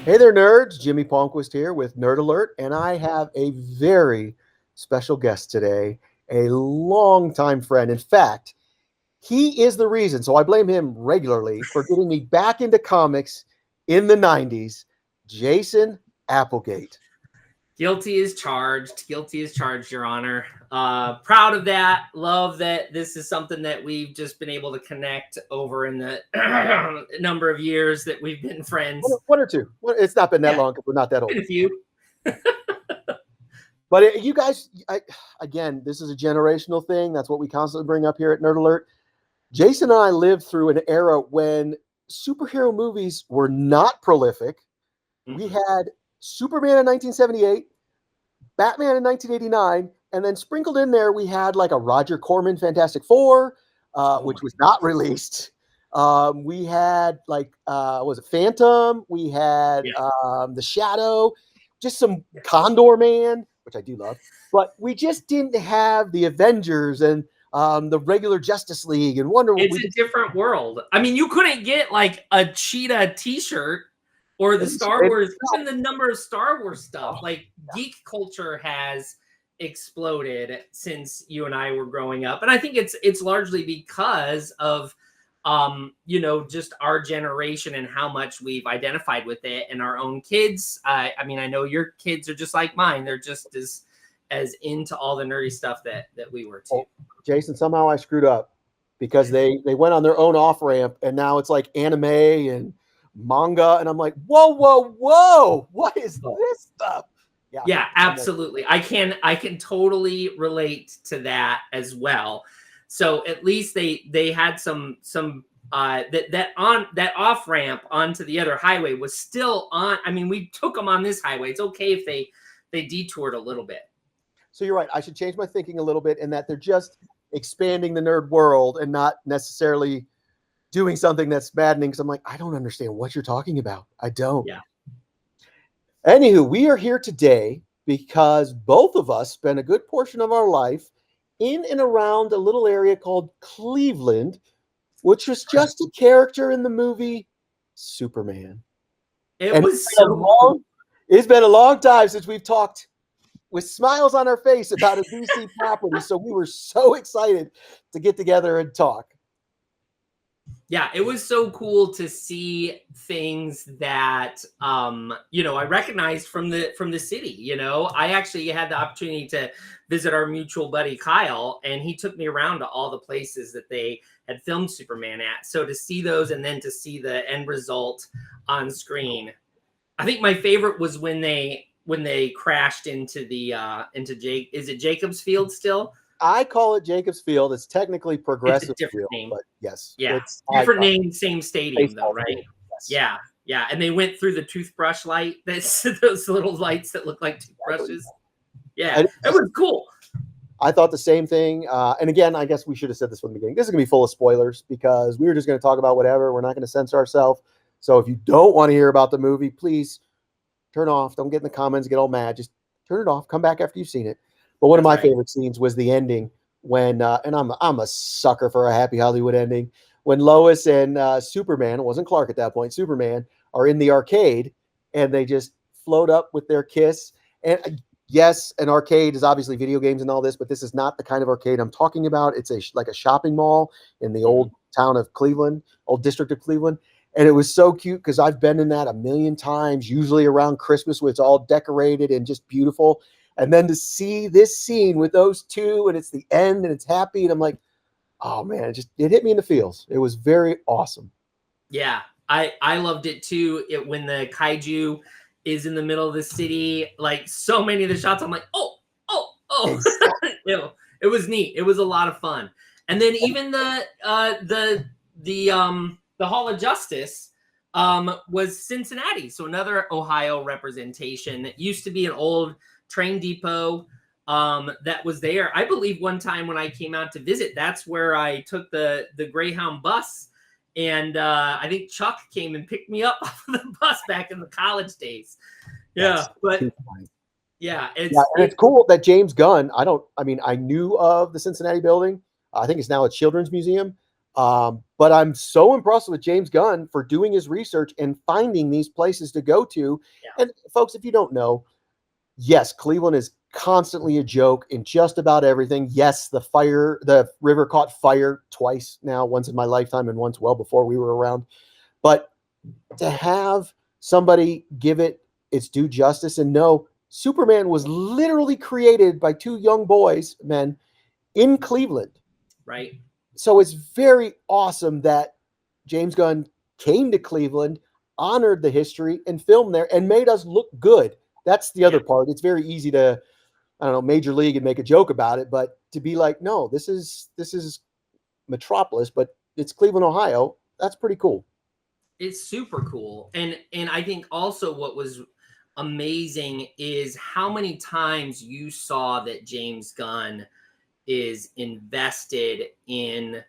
Hey there, nerds. Jimmy Palmquist here with Nerd Alert, and I have a very special guest today, a longtime friend. In fact, he is the reason, so I blame him regularly for getting me back into comics in the 90s, Jason Applegate. Guilty is charged. Guilty is charged, Your Honor. Proud of that. Love that this is something that we've just been able to connect over in the number of years that we've been friends. One or two. It's not been that Yeah, long because we're not that old. been a few. But you guys, again, this is a generational thing. That's what we constantly bring up here at Nerd Alert. Jason and I lived through an era when superhero movies were not prolific. We had Superman in 1978, Batman in 1989, and then sprinkled in there, we had like a Roger Corman Fantastic Four, which was not released. We had was it Phantom? We had The Shadow, just some Condor Man, which I do love, but we just didn't have the Avengers and the regular Justice League and Wonder Woman. It's a different world. I mean, you couldn't get like a Cheetah T-shirt or the Star Wars, even the number of Star Wars stuff. Like geek culture has exploded since you and I were growing up, and I think it's largely because of just our generation and how much we've identified with it and our own kids. I mean, I know your kids are just like mine. They're just as into all the nerdy stuff that we were too. Oh, Jason, somehow I screwed up because they went on their own off ramp, and now it's like anime and manga, and I'm like, whoa, what is this stuff? Yeah, absolutely. I can totally relate to that as well. So at least they had some that off ramp onto the other highway was still on. I mean, we took them on this highway. It's okay if they detoured a little bit. So you're right. I should change my thinking a little bit in that they're just expanding the nerd world and not necessarily doing something that's maddening, because I'm like, I don't understand what you're talking about. I don't. Yeah. Anywho, we are here today because both of us spent a good portion of our life in and around a little area called Cleveland, which was just a character in the movie Superman. It's been a long time since we've talked with smiles on our face about a DC property, so we were so excited to get together and talk. Yeah, it was so cool to see things that I recognized from the city. I actually had the opportunity to visit our mutual buddy Kyle, and he took me around to all the places that they had filmed Superman at. So to see those and then to see the end result on screen, I think my favorite was when they crashed into is it Jacobs Field still? I call it Jacobs Field. It's technically Progressive it's a different Field, name. but yes. Yeah, different name, same stadium though, right? Yes. Yeah. And they went through the toothbrush light. Those little lights that look like toothbrushes. Yeah, it was cool. I thought the same thing. And again, I guess we should have said this from the beginning. This is going to be full of spoilers because we were just going to talk about whatever. We're not going to censor ourselves. So if you don't want to hear about the movie, please turn off. Don't get in the comments, get all mad. Just turn it off. Come back after you've seen it. But one of my favorite scenes was the ending when, and I'm a sucker for a happy Hollywood ending, when Lois and Superman, it wasn't Clark at that point, Superman, are in the arcade and they just float up with their kiss. And yes, an arcade is obviously video games and all this, but this is not the kind of arcade I'm talking about. It's like a shopping mall in the old town of Cleveland, old district of Cleveland. And it was so cute because I've been in that a million times, usually around Christmas where it's all decorated and just beautiful. And then to see this scene with those two and it's the end and it's happy. And I'm like, oh man, it hit me in the feels. It was very awesome. Yeah, I loved it too. When the kaiju is in the middle of the city, like so many of the shots, I'm like, oh. It was neat. It was a lot of fun. And then even the Hall of Justice was Cincinnati. So another Ohio representation. It used to be an old train depot that was there. I believe one time when I came out to visit, that's where I took the Greyhound bus. And I think Chuck came and picked me up off of the bus back in the college days. Yeah, it's cool that James Gunn, I knew of the Cincinnati building. I think it's now a children's museum. But I'm so impressed with James Gunn for doing his research and finding these places to go to. Yeah. And folks, if you don't know, yes, Cleveland is constantly a joke in just about everything. Yes, the river caught fire twice now, once in my lifetime and once well before we were around. But to have somebody give it its due justice and know Superman was literally created by two young men in Cleveland. Right. So it's very awesome that James Gunn came to Cleveland, honored the history, and filmed there and made us look good. That's the other part. It's very easy to, I don't know, Major League and make a joke about it, but to be like, no, this is Metropolis, but it's Cleveland, Ohio. That's pretty cool. It's super cool. And I think also what was amazing is how many times you saw that James Gunn is invested in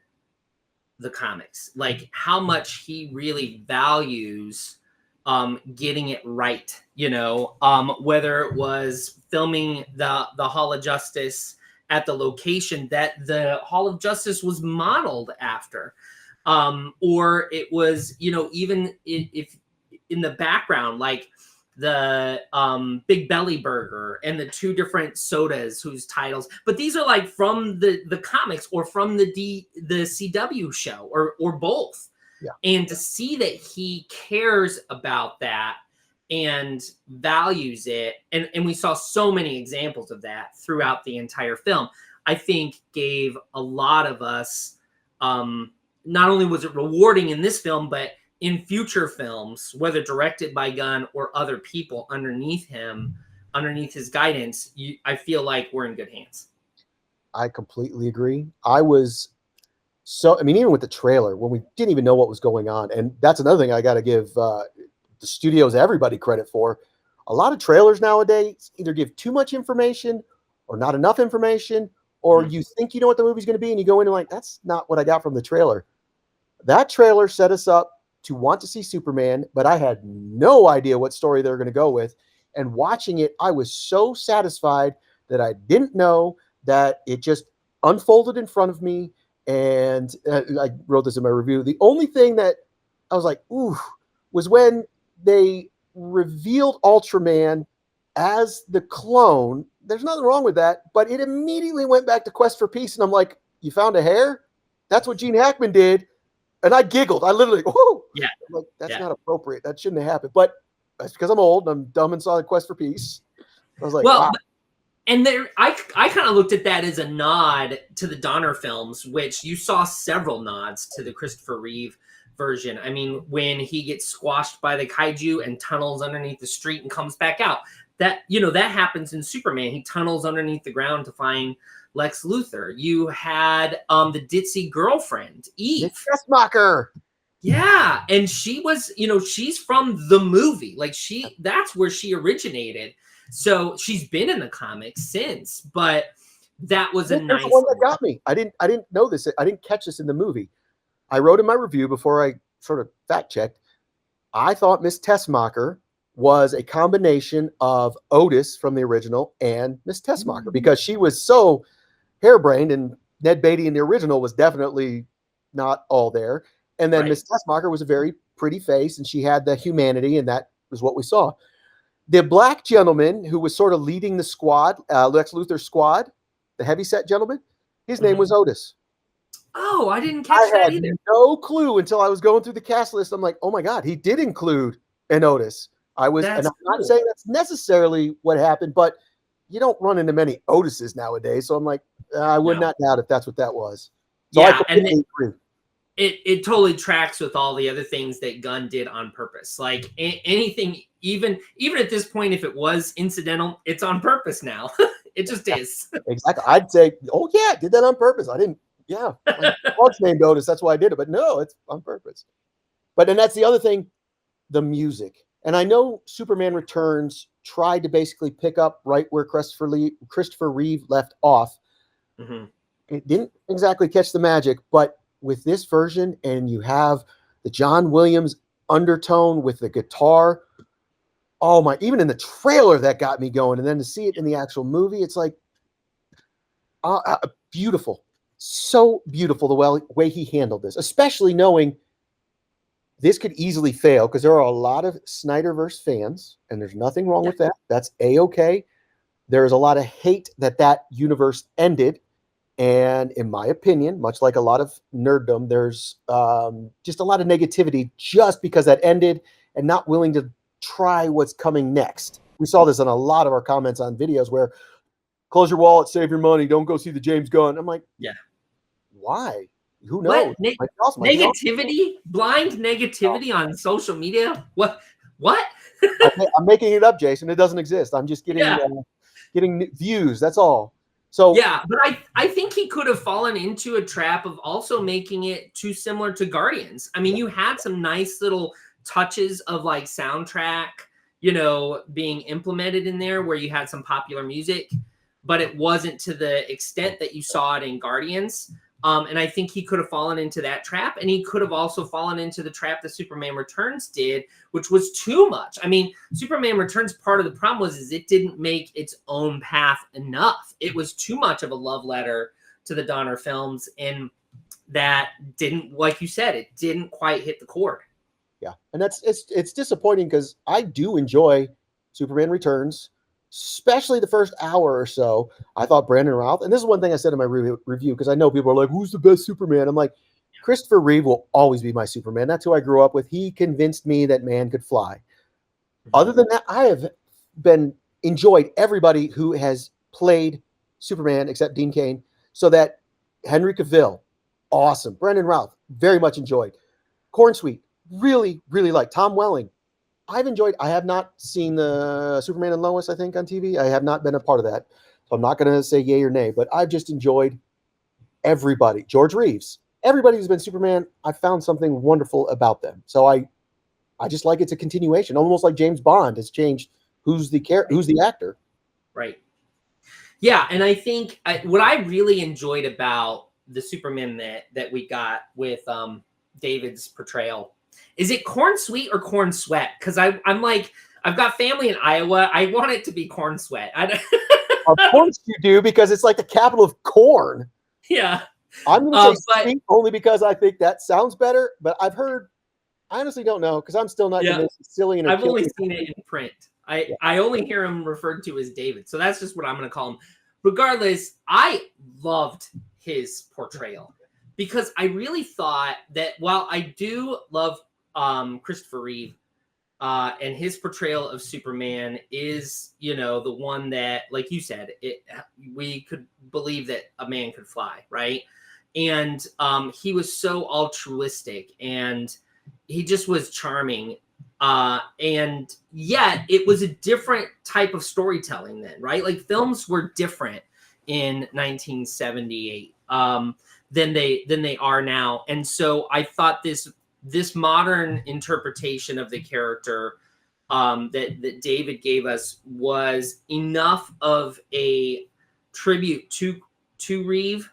the comics, like how much he really values getting it right, whether it was filming the Hall of Justice at the location that the Hall of Justice was modeled after, or it was, even if in the background, like the Big Belly Burger and the two different sodas whose titles, but these are like from the comics or from the CW show or both. Yeah. And to see that he cares about that and values it, and we saw so many examples of that throughout the entire film, I think gave a lot of us, not only was it rewarding in this film, but in future films, whether directed by Gunn or other people underneath his guidance, I feel like we're in good hands. I completely agree. Even with the trailer, when we didn't even know what was going on, and that's another thing I got to give the studios, everybody credit for. A lot of trailers nowadays either give too much information or not enough information, or you think you know what the movie's going to be, and you go in and like, that's not what I got from the trailer. That trailer set us up to want to see Superman, but I had no idea what story they were going to go with. And watching it, I was so satisfied that I didn't know that it just unfolded in front of me. And I wrote this in my review. The only thing that I was like, ooh, was when they revealed Ultraman as the clone. There's nothing wrong with that, but it immediately went back to Quest for Peace. And I'm like, you found a hair? That's what Gene Hackman did. And I giggled. I literally, whoo! Yeah. I'm like, that's not appropriate. That shouldn't have happened. But that's because I'm old and I'm dumb and saw the Quest for Peace. I was like, well, wow. And there, I kind of looked at that as a nod to the Donner films, which you saw several nods to the Christopher Reeve version. I mean, when he gets squashed by the kaiju and tunnels underneath the street and comes back out, that happens in Superman. He tunnels underneath the ground to find Lex Luthor. You had the ditzy girlfriend, Eve. Tessmacher. Yeah, and she was, she's from the movie. Like that's where she originated. So she's been in the comics since, but that was a nice one that got me. I didn't know this. I didn't catch this in the movie. I wrote in my review before I sort of fact checked. I thought Miss Tessmacher was a combination of Otis from the original and Miss Tessmacher because she was so harebrained, and Ned Beatty in the original was definitely not all there. And then Miss Tessmacher was a very pretty face, and she had the humanity, and that was what we saw. The black gentleman who was sort of leading the squad, Lex Luthor's squad, the heavyset gentleman, his name was Otis. Oh, I didn't catch that either. I had no clue until I was going through the cast list. I'm like, oh my God, he did include an Otis. And I'm not saying that's necessarily what happened, but you don't run into many Otises nowadays. So I'm like, I would not doubt if that's what that was. So yeah, I completely agree. It totally tracks with all the other things that Gunn did on purpose. Like anything, even at this point, if it was incidental, it's on purpose now. It just is. Exactly. I'd say, oh yeah, I did that on purpose. I didn't. Yeah, my dog's named Otis. That's why I did it. But no, it's on purpose. But then that's the other thing, the music. And I know Superman Returns tried to basically pick up right where Christopher Reeve left off. Mm-hmm. It didn't exactly catch the magic, but with this version, and you have the John Williams undertone with the guitar. Oh my, even in the trailer that got me going. And then to see it in the actual movie, it's like beautiful. so beautiful the way he handled this, especially knowing this could easily fail because there are a lot of Snyderverse fans, and there's nothing wrong with that. That's A-okay. There's a lot of hate that universe ended. And in my opinion, much like a lot of nerddom, there's just a lot of negativity just because that ended and not willing to try what's coming next. We saw this in a lot of our comments on videos where close your wallet, save your money, don't go see the James Gunn. I'm like, yeah. Why? Who knows? What? Negativity? Blind negativity on social media? What? I'm making it up, Jason. It doesn't exist. I'm just getting views. That's all. So yeah, but I think he could have fallen into a trap of also making it too similar to Guardians. I mean, you had some nice little touches of like soundtrack, being implemented in there where you had some popular music, but it wasn't to the extent that you saw it in Guardians. And I think he could have fallen into that trap, and he could have also fallen into the trap that Superman Returns did, which was too much. I mean, Superman Returns, part of the problem is it didn't make its own path enough. It was too much of a love letter to the Donner films, and that didn't, like you said, it didn't quite hit the chord. Yeah, and it's disappointing because I do enjoy Superman Returns, especially the first hour or so. I thought Brandon Routh, and this is one thing I said in my review because I know people are like, who's the best Superman? I'm like, Christopher Reeve will always be my Superman. That's who I grew up with. He convinced me that man could fly. Other than that, I have enjoyed everybody who has played Superman except Dean Cain. So that Henry Cavill, awesome. Brandon Routh, very much enjoyed. Cornsweet, really, really like. Tom Welling, I have not seen the Superman and Lois, I think, on TV. I have not been a part of that. So I'm not going to say yay or nay, but I've just enjoyed everybody. George Reeves, everybody who's been Superman, I found something wonderful about them. So I just like it's a continuation, almost like James Bond has changed who's the actor. Right. Yeah, and I think what I really enjoyed about the Superman that we got with David's portrayal, is it corn sweet or corn sweat? Because I'm like, I've got family in Iowa. I want it to be corn sweat. Of course you do, because it's like the capital of corn. Yeah. I'm going to say sweet only because I think that sounds better. But I honestly don't know, because I'm still not convinced it's silly. And I've only seen it in print. I only hear him referred to as David. So that's just what I'm going to call him. Regardless, I loved his portrayal because I really thought that while I do love Christopher Reeve and his portrayal of Superman is, the one that, like you said, we could believe that a man could fly, right? And he was so altruistic, and he just was charming. And yet it was a different type of storytelling then, right? Like films were different in 1978 than they are now. And so I thought this modern interpretation of the character that David gave us was enough of a tribute to Reeve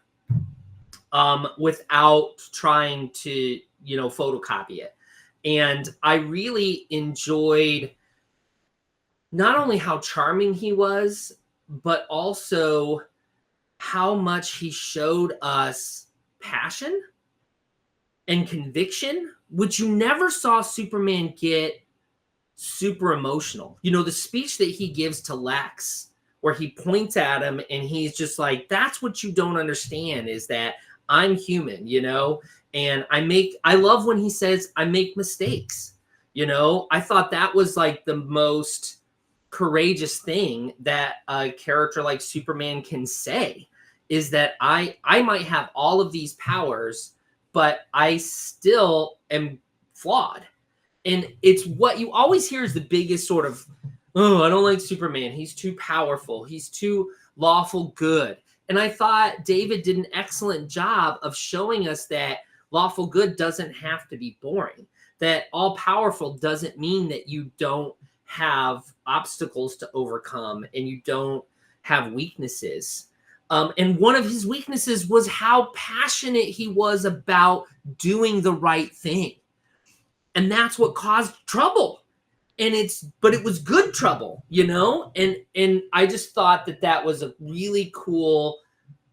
without trying to, photocopy it. And I really enjoyed not only how charming he was, but also how much he showed us passion and conviction, which you never saw Superman get super emotional. The speech that he gives to Lex, where he points at him and he's just like, that's what you don't understand, is that I'm human, and I love when he says, I make mistakes. I thought that was like the most courageous thing that a character like Superman can say, is that I might have all of these powers, but I still am flawed. And it's what you always hear is the biggest sort of, oh, I don't like Superman. He's too powerful. He's too lawful good. And I thought David did an excellent job of showing us that lawful good doesn't have to be boring, that all powerful doesn't mean that you don't have obstacles to overcome and you don't have weaknesses. And one of his weaknesses was how passionate he was about doing the right thing. And that's what caused trouble. But it was good trouble, and I just thought that was a really cool,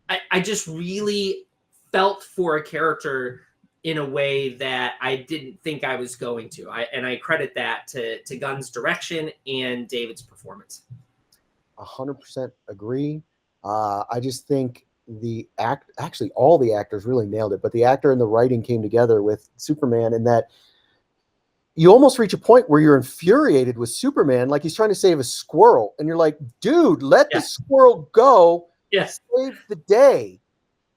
I just really felt for a character in a way that I didn't think I was going to. And I credit that to Gunn's direction and David's performance. 100% agree. I just think actually all the actors really nailed it, but the actor and the writing came together with Superman, in that you almost reach a point where you're infuriated with Superman, like he's trying to save a squirrel, and you're like, dude, let the squirrel go. Yes. Save the day.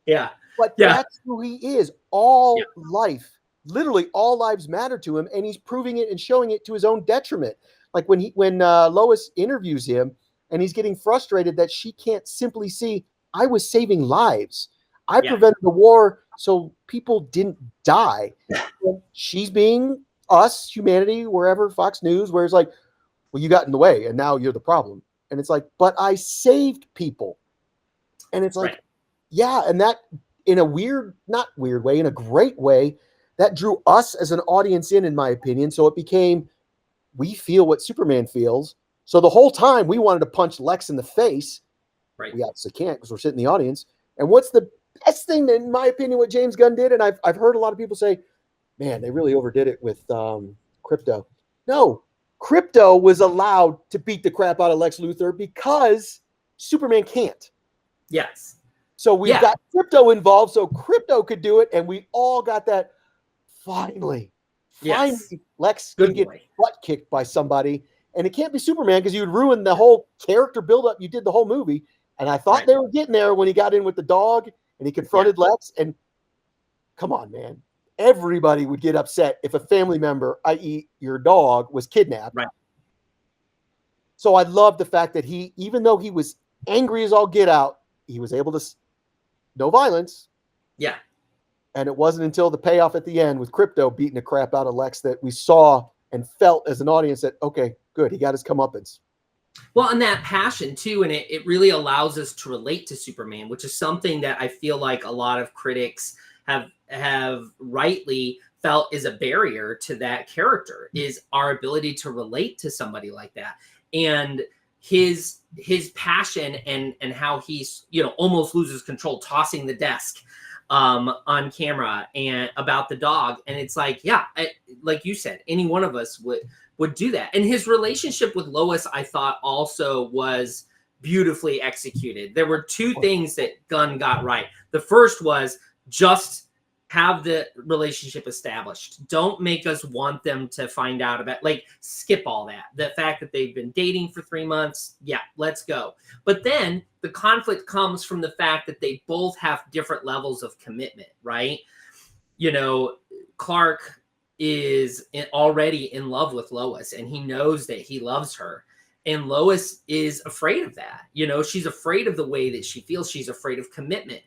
Yeah. But that's who he is. All life, literally all lives matter to him, and he's proving it and showing it to his own detriment. Like when Lois interviews him and he's getting frustrated that she can't simply see, I was saving lives. I prevented the war so people didn't die. She's being us, humanity, wherever, Fox News, where it's like, well, you got in the way and now you're the problem. And it's like, but I saved people. And it's like, yeah. And that, in a weird, not weird way, in a great way, that drew us as an audience in my opinion. So it became, we feel what Superman feels. So the whole time we wanted to punch Lex in the face. Right. We obviously can't because we're sitting in the audience. And what's the best thing, in my opinion, what James Gunn did? And I've heard a lot of people say, man, they really overdid it with Krypto. No, Krypto was allowed to beat the crap out of Lex Luthor because Superman can't. Yes. So we've got Krypto involved, so Krypto could do it, and we all got that. Finally, Lex can get butt kicked by somebody, and it can't be Superman because you'd ruin the whole character buildup you did the whole movie. And I thought they were getting there when he got in with the dog and he confronted Lex. And come on, man, everybody would get upset if a family member, i.e., your dog, was kidnapped. Right. So I love the fact that he, even though he was angry as all get out, he was able to no violence. Yeah. And it wasn't until the payoff at the end with Krypto beating the crap out of Lex that we saw and felt as an audience that, okay, good, he got his comeuppance. Well, and that passion too, and it really allows us to relate to Superman, which is something that I feel like a lot of critics have rightly felt is a barrier to that character, is our ability to relate to somebody like that. And his passion and how he's, almost loses control, tossing the desk on camera and about the dog. And it's like, like you said, any one of us would do that. And his relationship with Lois, I thought also was beautifully executed. There were two things that Gunn got right. The first was just have the relationship established. Don't make us want them to find out about, like, skip all that. The fact that they've been dating for 3 months. Yeah, let's go. But then the conflict comes from the fact that they both have different levels of commitment, right? Clark is already in love with Lois and he knows that he loves her. And Lois is afraid of that. She's afraid of the way that she feels. She's afraid of commitment.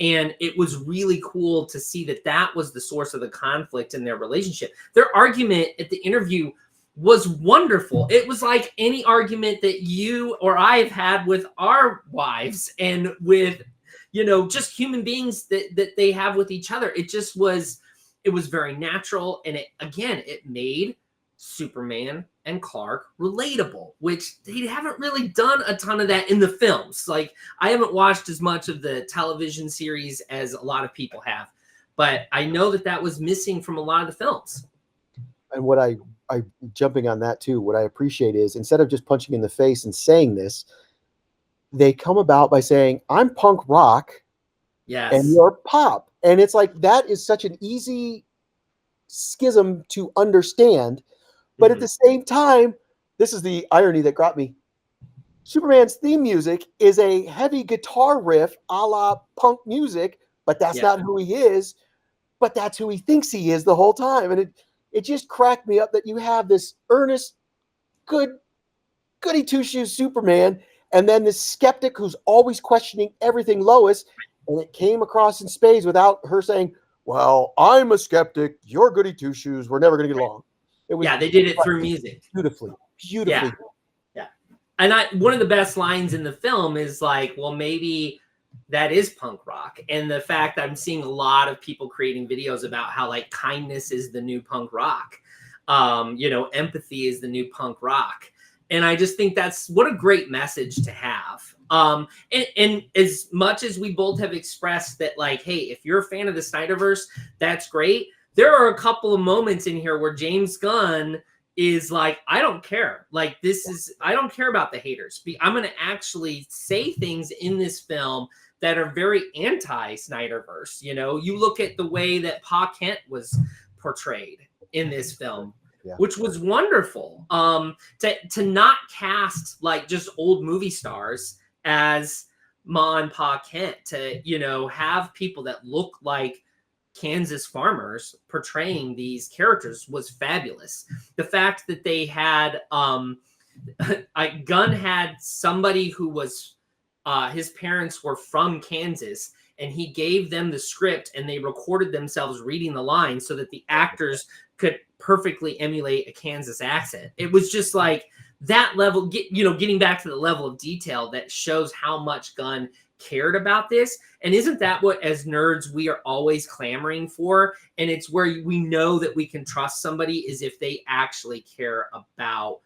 And it was really cool to see that was the source of the conflict in their relationship. Their argument at the interview was wonderful. It was like any argument that you or I have had with our wives and with, just human beings that they have with each other. It was very natural. And it made Superman and Clark relatable, which they haven't really done a ton of that in the films. Like, I haven't watched as much of the television series as a lot of people have, but I know that was missing from a lot of the films. And what I jumping on that too, what I appreciate is, instead of just punching in the face and saying this, they come about by saying, I'm punk rock, and you're pop. And it's like, that is such an easy schism to understand. But at the same time, this is the irony that got me. Superman's theme music is a heavy guitar riff a la punk music, but that's not who he is. But that's who he thinks he is the whole time. And it just cracked me up that you have this earnest, goody two-shoes Superman, and then this skeptic who's always questioning everything Lois. And it came across in spades without her saying, well, I'm a skeptic, you're goody two-shoes, we're never going to get along. It was they did it through music. Beautifully. Yeah. And one of the best lines in the film is like, well, maybe that is punk rock. And the fact that I'm seeing a lot of people creating videos about how, like, kindness is the new punk rock. Empathy is the new punk rock. And I just think what a great message to have. And as much as we both have expressed that, like, hey, if you're a fan of the Snyderverse, that's great. There are a couple of moments in here where James Gunn is like, I don't care. Like, I don't care about the haters. I'm going to actually say things in this film that are very anti-Snyderverse. You know, you look at the way that Pa Kent was portrayed in this film, which was wonderful. To not cast like just old movie stars as Ma and Pa Kent, to, you know, have people that look like Kansas farmers portraying these characters was fabulous. The fact that they had Gunn had somebody who was his parents were from Kansas, and he gave them the script and they recorded themselves reading the lines so that the actors could perfectly emulate a Kansas accent. It was just like that level, getting back to the level of detail that shows how much Gunn cared about this. And isn't that what, as nerds, we are always clamoring for? And it's where we know that we can trust somebody is if they actually care about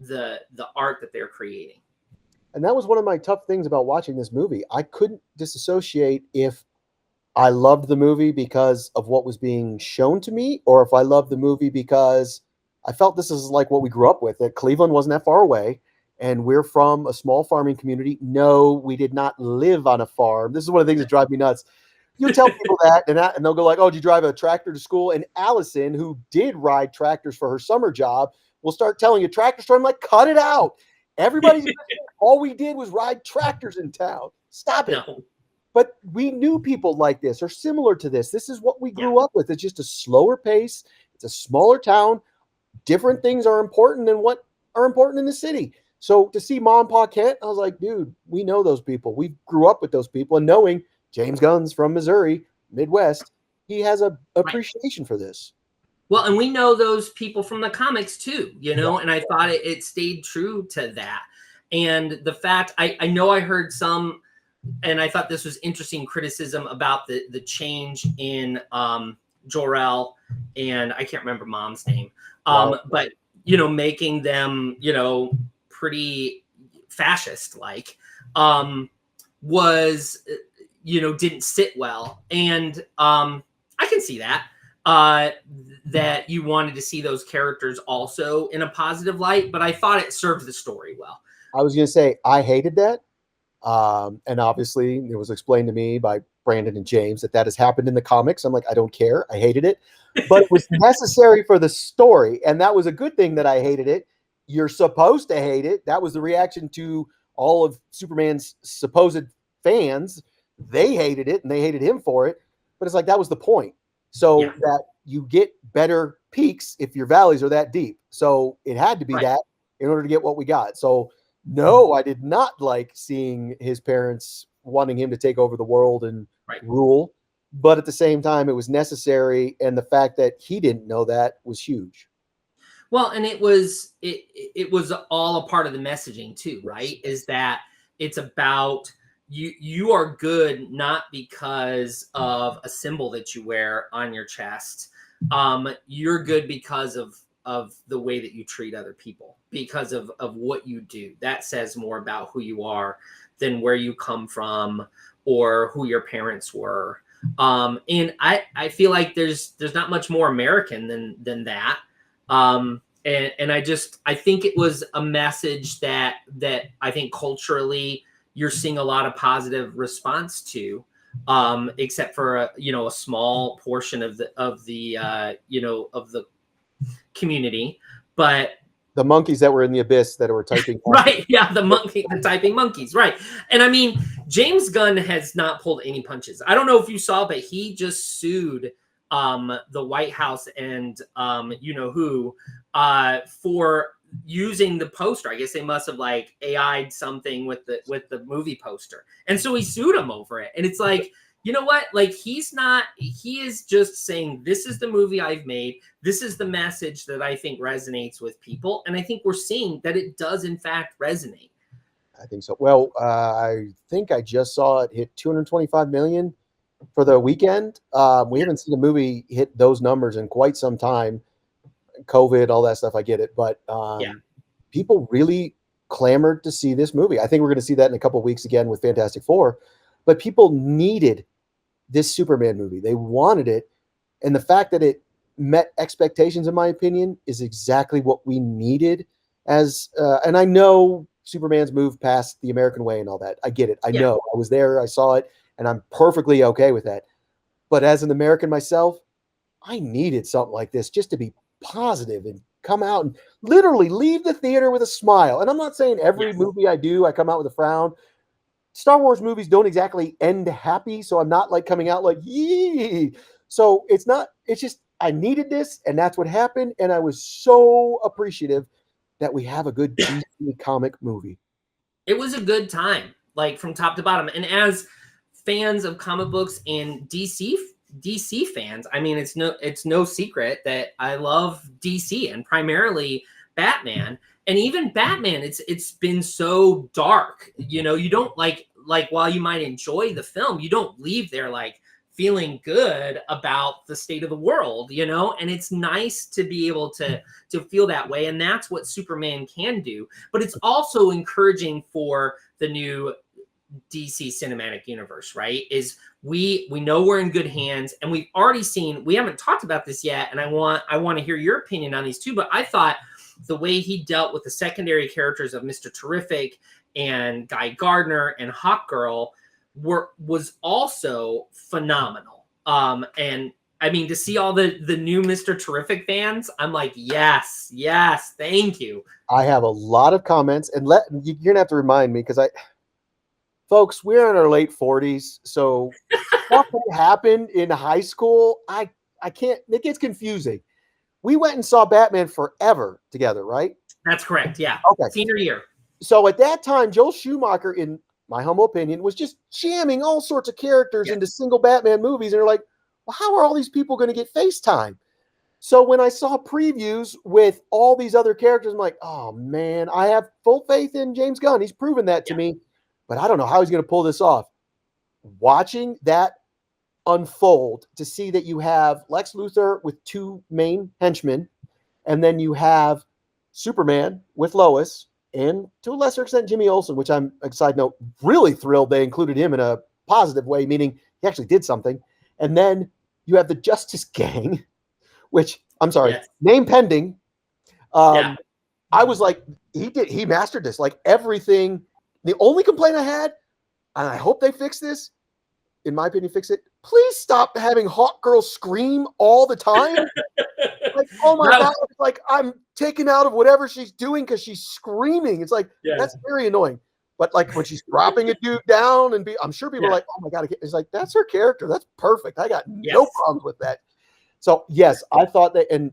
the art that they're creating. And that was one of my tough things about watching this movie. I couldn't disassociate if I loved the movie because of what was being shown to me, or if I loved the movie because I felt this is like what we grew up with, that Cleveland wasn't that far away. And we're from a small farming community. No, we did not live on a farm. This is one of the things that drive me nuts. You tell people that, and they'll go like, oh, did you drive a tractor to school? And Allison, who did ride tractors for her summer job, will start telling you tractor story. I'm like, cut it out. Everybody's all we did was ride tractors in town. Stop it. No. But we knew people like this or similar to this. This is what we grew up with. It's just a slower pace. It's a smaller town. Different things are important than what are important in the city. So to see Ma and Pa Kent, I was like, dude, we know those people. We grew up with those people. And knowing James Gunn's from Missouri, Midwest, he has an appreciation for this. Well, and we know those people from the comics too, you know, and I thought it stayed true to that. And the fact, I know I heard some, and I thought this was interesting criticism about the change in Jor-El, and I can't remember Mom's name, but, you know, making them, you know, pretty fascist-like was, you know, didn't sit well. And I can see that. That you wanted to see those characters also in a positive light, but I thought it served the story well. I was going to say, I hated that. And obviously it was explained to me by Brandon and James that has happened in the comics. I'm like, I don't care. I hated it, but it was necessary for the story. And that was a good thing that I hated it. You're supposed to hate it. That was the reaction to all of Superman's supposed fans. They hated it and they hated him for it, but it's like, that was the point. So that you get better peaks if your valleys are that deep. So it had to be that in order to get what we got. So no, I did not like seeing his parents wanting him to take over the world and rule. But at the same time, it was necessary. And the fact that he didn't know that was huge. Well, and it was all a part of the messaging too, right? Is that it's about you are good not because of a symbol that you wear on your chest. You're good because of the way that you treat other people, because of what you do. That says more about who you are than where you come from or who your parents were. And I feel like there's not much more American than that. And I think it was a message that I think culturally you're seeing a lot of positive response to, except for a small portion of the community. But the monkeys that were in the abyss that were typing, the typing monkeys, right? And I mean, James Gunn has not pulled any punches. I don't know if you saw, but he just sued the White House and who for using the poster. I guess they must have like AI'd something with the movie poster, and so he sued him over it. And it's like, you know what? Like, he is just saying, this is the movie I've made. This is the message that I think resonates with people. And I think we're seeing that it does in fact resonate. I think so. Well, I think I just saw it hit 225 million for the weekend. We haven't seen a movie hit those numbers in quite some time. COVID, all that stuff, I get it. But people really clamored to see this movie. I think we're going to see that in a couple of weeks again with Fantastic Four, but people needed this Superman movie. They wanted it. And the fact that it met expectations, in my opinion, is exactly what we needed and I know Superman's moved past the American way and all that. I get it. I know. I was there. I saw it, and I'm perfectly okay with that. But as an American myself, I needed something like this just to be positive and come out and literally leave the theater with a smile. And I'm not saying every movie I do, I come out with a frown. Star Wars movies don't exactly end happy, so I'm not like coming out like, yee. So it's just, I needed this, and that's what happened. And I was so appreciative that we have a good DC comic movie. It was a good time, like from top to bottom. And as fans of comic books and DC fans, I mean, it's no secret that I love DC and primarily Batman. And even Batman, it's been so dark. You know, you don't like while you might enjoy the film, you don't leave there like feeling good about the state of the world, you know? And it's nice to be able to feel that way. And that's what Superman can do. But it's also encouraging for the new DC cinematic universe, right? Is we know we're in good hands, and we've already seen, we haven't talked about this yet, and I want to hear your opinion on these too, but I thought the way he dealt with the secondary characters of Mr. Terrific and Guy Gardner and Hawkgirl was also phenomenal. And I mean, to see all the new Mr. Terrific fans, I'm like, yes, thank you. I have a lot of comments, and you're gonna have to remind me, because folks, we're in our late 40s, so what happened in high school, I can't, it gets confusing. We went and saw Batman Forever together, right? That's correct, yeah. Okay. Senior year. So at that time, Joel Schumacher, in my humble opinion, was just jamming all sorts of characters into single Batman movies, and you're like, well, how are all these people going to get FaceTime? So when I saw previews with all these other characters, I'm like, oh man, I have full faith in James Gunn. He's proven that to me, but I don't know how he's going to pull this off. Watching that unfold, to see that you have Lex Luthor with two main henchmen, and then you have Superman with Lois, and to a lesser extent Jimmy Olsen, which I'm, a side note, really thrilled they included him in a positive way, meaning he actually did something. And then you have the Justice Gang, which, I'm sorry, name pending. I was like, he mastered this, like everything. The only complaint I had, and I hope they fix this, in my opinion, fix it. Please stop having Hawkgirl scream all the time. Like, oh my God, it's like I'm taken out of whatever she's doing because she's screaming. It's like, that's very annoying. But like when she's dropping a dude down, and I'm sure people are like, oh my God, it's like, that's her character. That's perfect. I got no problems with that. So yes, I thought that, and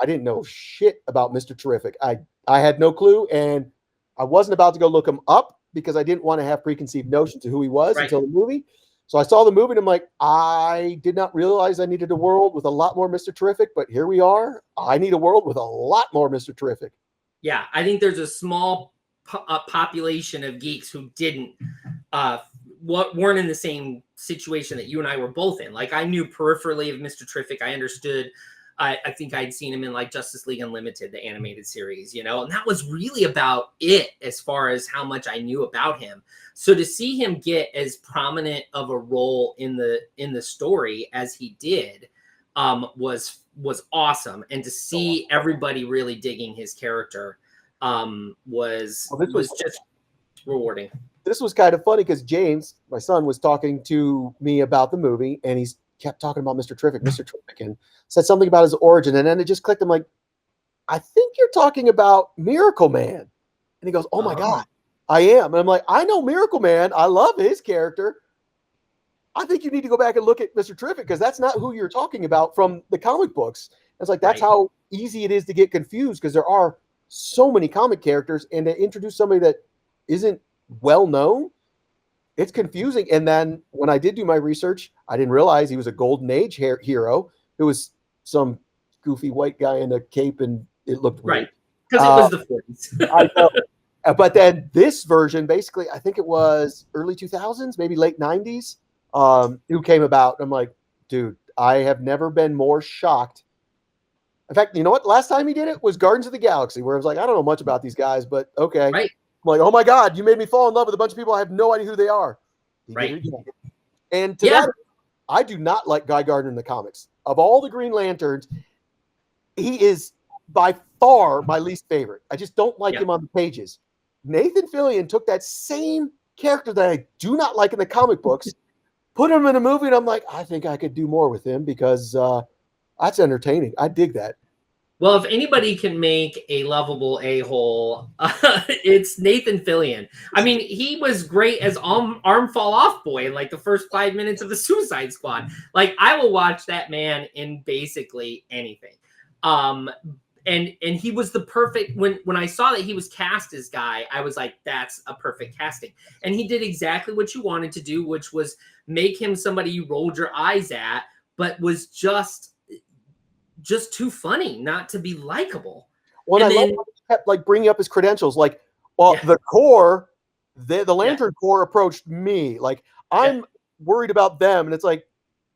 I didn't know shit about Mr. Terrific. I had no clue, and I wasn't about to go look him up because I didn't want to have preconceived notions of who he was until the movie. So I saw the movie, and I'm like, I did not realize I needed a world with a lot more Mr. Terrific, but here we are. I need a world with a lot more Mr. Terrific. Yeah, I think there's a small population of geeks who weren't in the same situation that you and I were both in. Like, I knew peripherally of Mr. Terrific. I understood. I think I'd seen him in like Justice League Unlimited, the animated series, you know, and that was really about it as far as how much I knew about him. So to see him get as prominent of a role in the story as he did was awesome. And to see everybody really digging his character was just rewarding. This was kind of funny because James, my son, was talking to me about the movie, and he's kept talking about Mr. Terrific, and said something about his origin. And then it just clicked. I'm like, I think you're talking about Miracle Man. And he goes, oh my God, I am. And I'm like, I know Miracle Man. I love his character. I think you need to go back and look at Mr. Terrific, because that's not who you're talking about from the comic books. It's like, that's how easy it is to get confused, because there are so many comic characters, and to introduce somebody that isn't well known, it's confusing. And then when I did do my research, I didn't realize he was a Golden Age hero. It was some goofy white guy in a cape, and it looked weird. Because it was the 40s. I know. But then this version, basically, I think it was early 2000s, maybe late 90s, who came about. I'm like, dude, I have never been more shocked. In fact, you know what? Last time he did it was Guardians of the Galaxy, where I was like, I don't know much about these guys, but okay. like, oh my God, you made me fall in love with a bunch of people I have no idea who they are. Right. And to that, I do not like Guy Gardner in the comics. Of all the Green Lanterns, he is by far my least favorite. I just don't like him on the pages. Nathan Fillion took that same character that I do not like in the comic books, put him in a movie, and I'm like, I think I could do more with him because that's entertaining. I dig that. Well, if anybody can make a lovable a-hole, it's Nathan Fillion. I mean, he was great as arm fall off boy in like the first 5 minutes of the Suicide Squad. Like, I will watch that man in basically anything. And he was the perfect, when I saw that he was cast as Guy, I was like, that's a perfect casting. And he did exactly what you wanted to do, which was make him somebody you rolled your eyes at, but was just too funny not to be likable. Well, and I love how he kept like bringing up his credentials. Like, well, the Corps, the Lantern Corps approached me. Like, I'm worried about them, and it's like,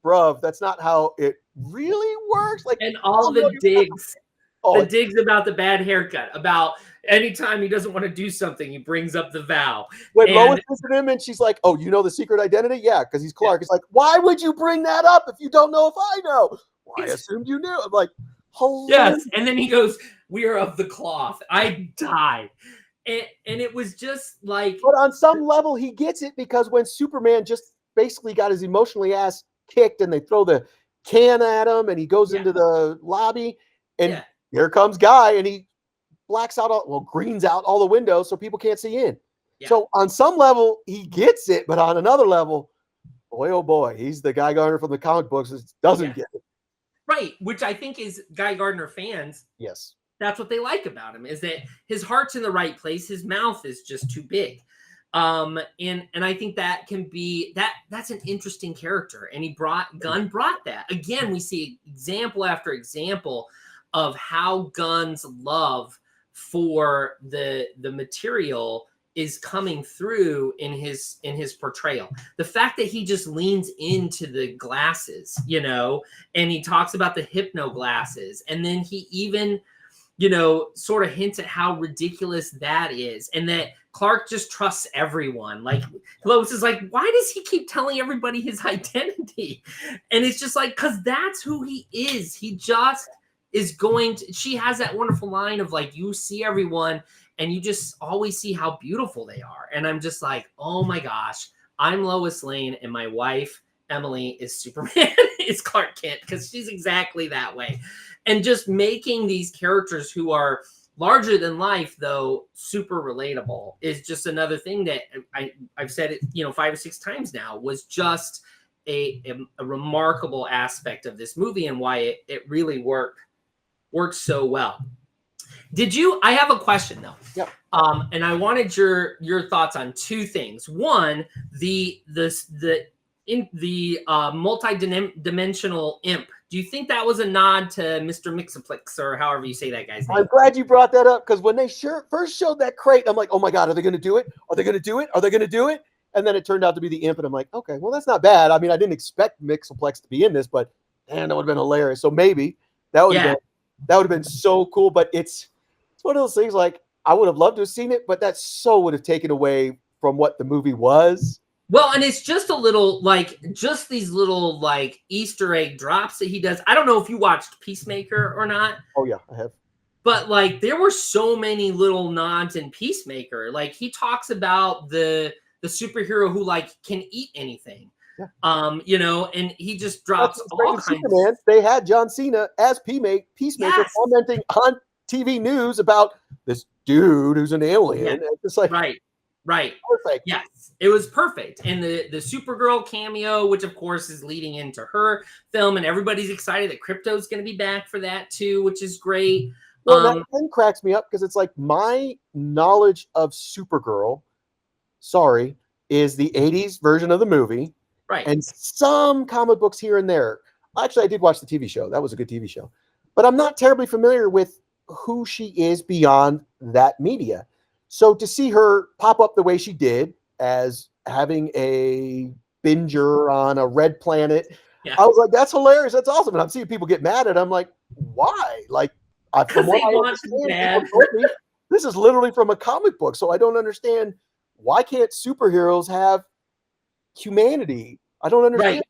bruv, that's not how it really works. Like, and all the digs. The digs about the bad haircut, about anytime he doesn't want to do something, he brings up the vow. When Lois looks at him and she's like, oh, you know the secret identity? Yeah, because he's Clark. It's like, why would you bring that up if you don't know if I know? Well, I assumed you knew. I'm like, yes. And then he goes, we are of the cloth. I died. And it was just like. But on some level, he gets it because when Superman just basically got his emotionally ass kicked and they throw the can at him and he goes into the lobby and here comes Guy, and he blacks out greens out all the windows so people can't see in. Yeah. So on some level, he gets it, but on another level, boy, oh boy, he's the Guy Gardner from the comic books that doesn't get it. Right, which I think is Guy Gardner fans. Yes. That's what they like about him, is that his heart's in the right place. His mouth is just too big. And I think that can be that's an interesting character. And Gunn brought that. Again, we see example after example of how Gunn's love for the material is coming through in his portrayal. The fact that he just leans into the glasses, and he talks about the hypno glasses, and then he even, sort of hints at how ridiculous that is, and that Clark just trusts everyone. Like, Lois is like, why does he keep telling everybody his identity? And it's just like, because that's who he is. He just is going to, she has that wonderful line of like, you see everyone and you just always see how beautiful they are. And I'm just like, oh my gosh, I'm Lois Lane and my wife, Emily, is Superman, is Clark Kent, because she's exactly that way. And just making these characters who are larger than life, though, super relatable is just another thing that I've said it, 5 or 6 times now, was just a remarkable aspect of this movie and why it really works so well. I have a question though. Yeah. And I wanted your thoughts on 2 things. One, the multi-dimensional imp. Do you think that was a nod to Mr. Mixoplex, or however you say that guy's name? I'm glad you brought that up, because when they first showed that crate, I'm like, oh my God, are they going to do it? Are they going to do it? Are they going to do it? And then it turned out to be the imp, and I'm like, okay, well, that's not bad. I mean, I didn't expect Mixoplex to be in this, but man, that would have been hilarious. So maybe that would have been so cool. But it's one of those things, like, I would have loved to have seen it, but that so would have taken away from what the movie was. Well, and it's just a little, like, just these little, like, Easter egg drops that he does. I don't know if you watched Peacemaker or not. Oh, yeah, I have. But, like, there were so many little nods in Peacemaker. Like, he talks about the superhero who, like, can eat anything. Yeah. And he just drops all kinds of... They had John Cena as Peacemaker commenting on TV news about this dude who's an alien. Yeah. It's just like... Right. Perfect. Yes, it was perfect. And the Supergirl cameo, which of course is leading into her film, and everybody's excited that Crypto's going to be back for that too, which is great. Well, that thing cracks me up because it's like my knowledge of Supergirl, is the 80s version of the movie. Right. And some comic books here and there. Actually, I did watch the TV show. That was a good TV show. But I'm not terribly familiar with who she is beyond that media. So to see her pop up the way she did as having a binger on a red planet, I was like, that's hilarious. That's awesome. And I'm seeing people get mad at it. I'm like, why? Like, from what I understand, This is literally from a comic book. So I don't understand, why can't superheroes have humanity? I don't understand. Right.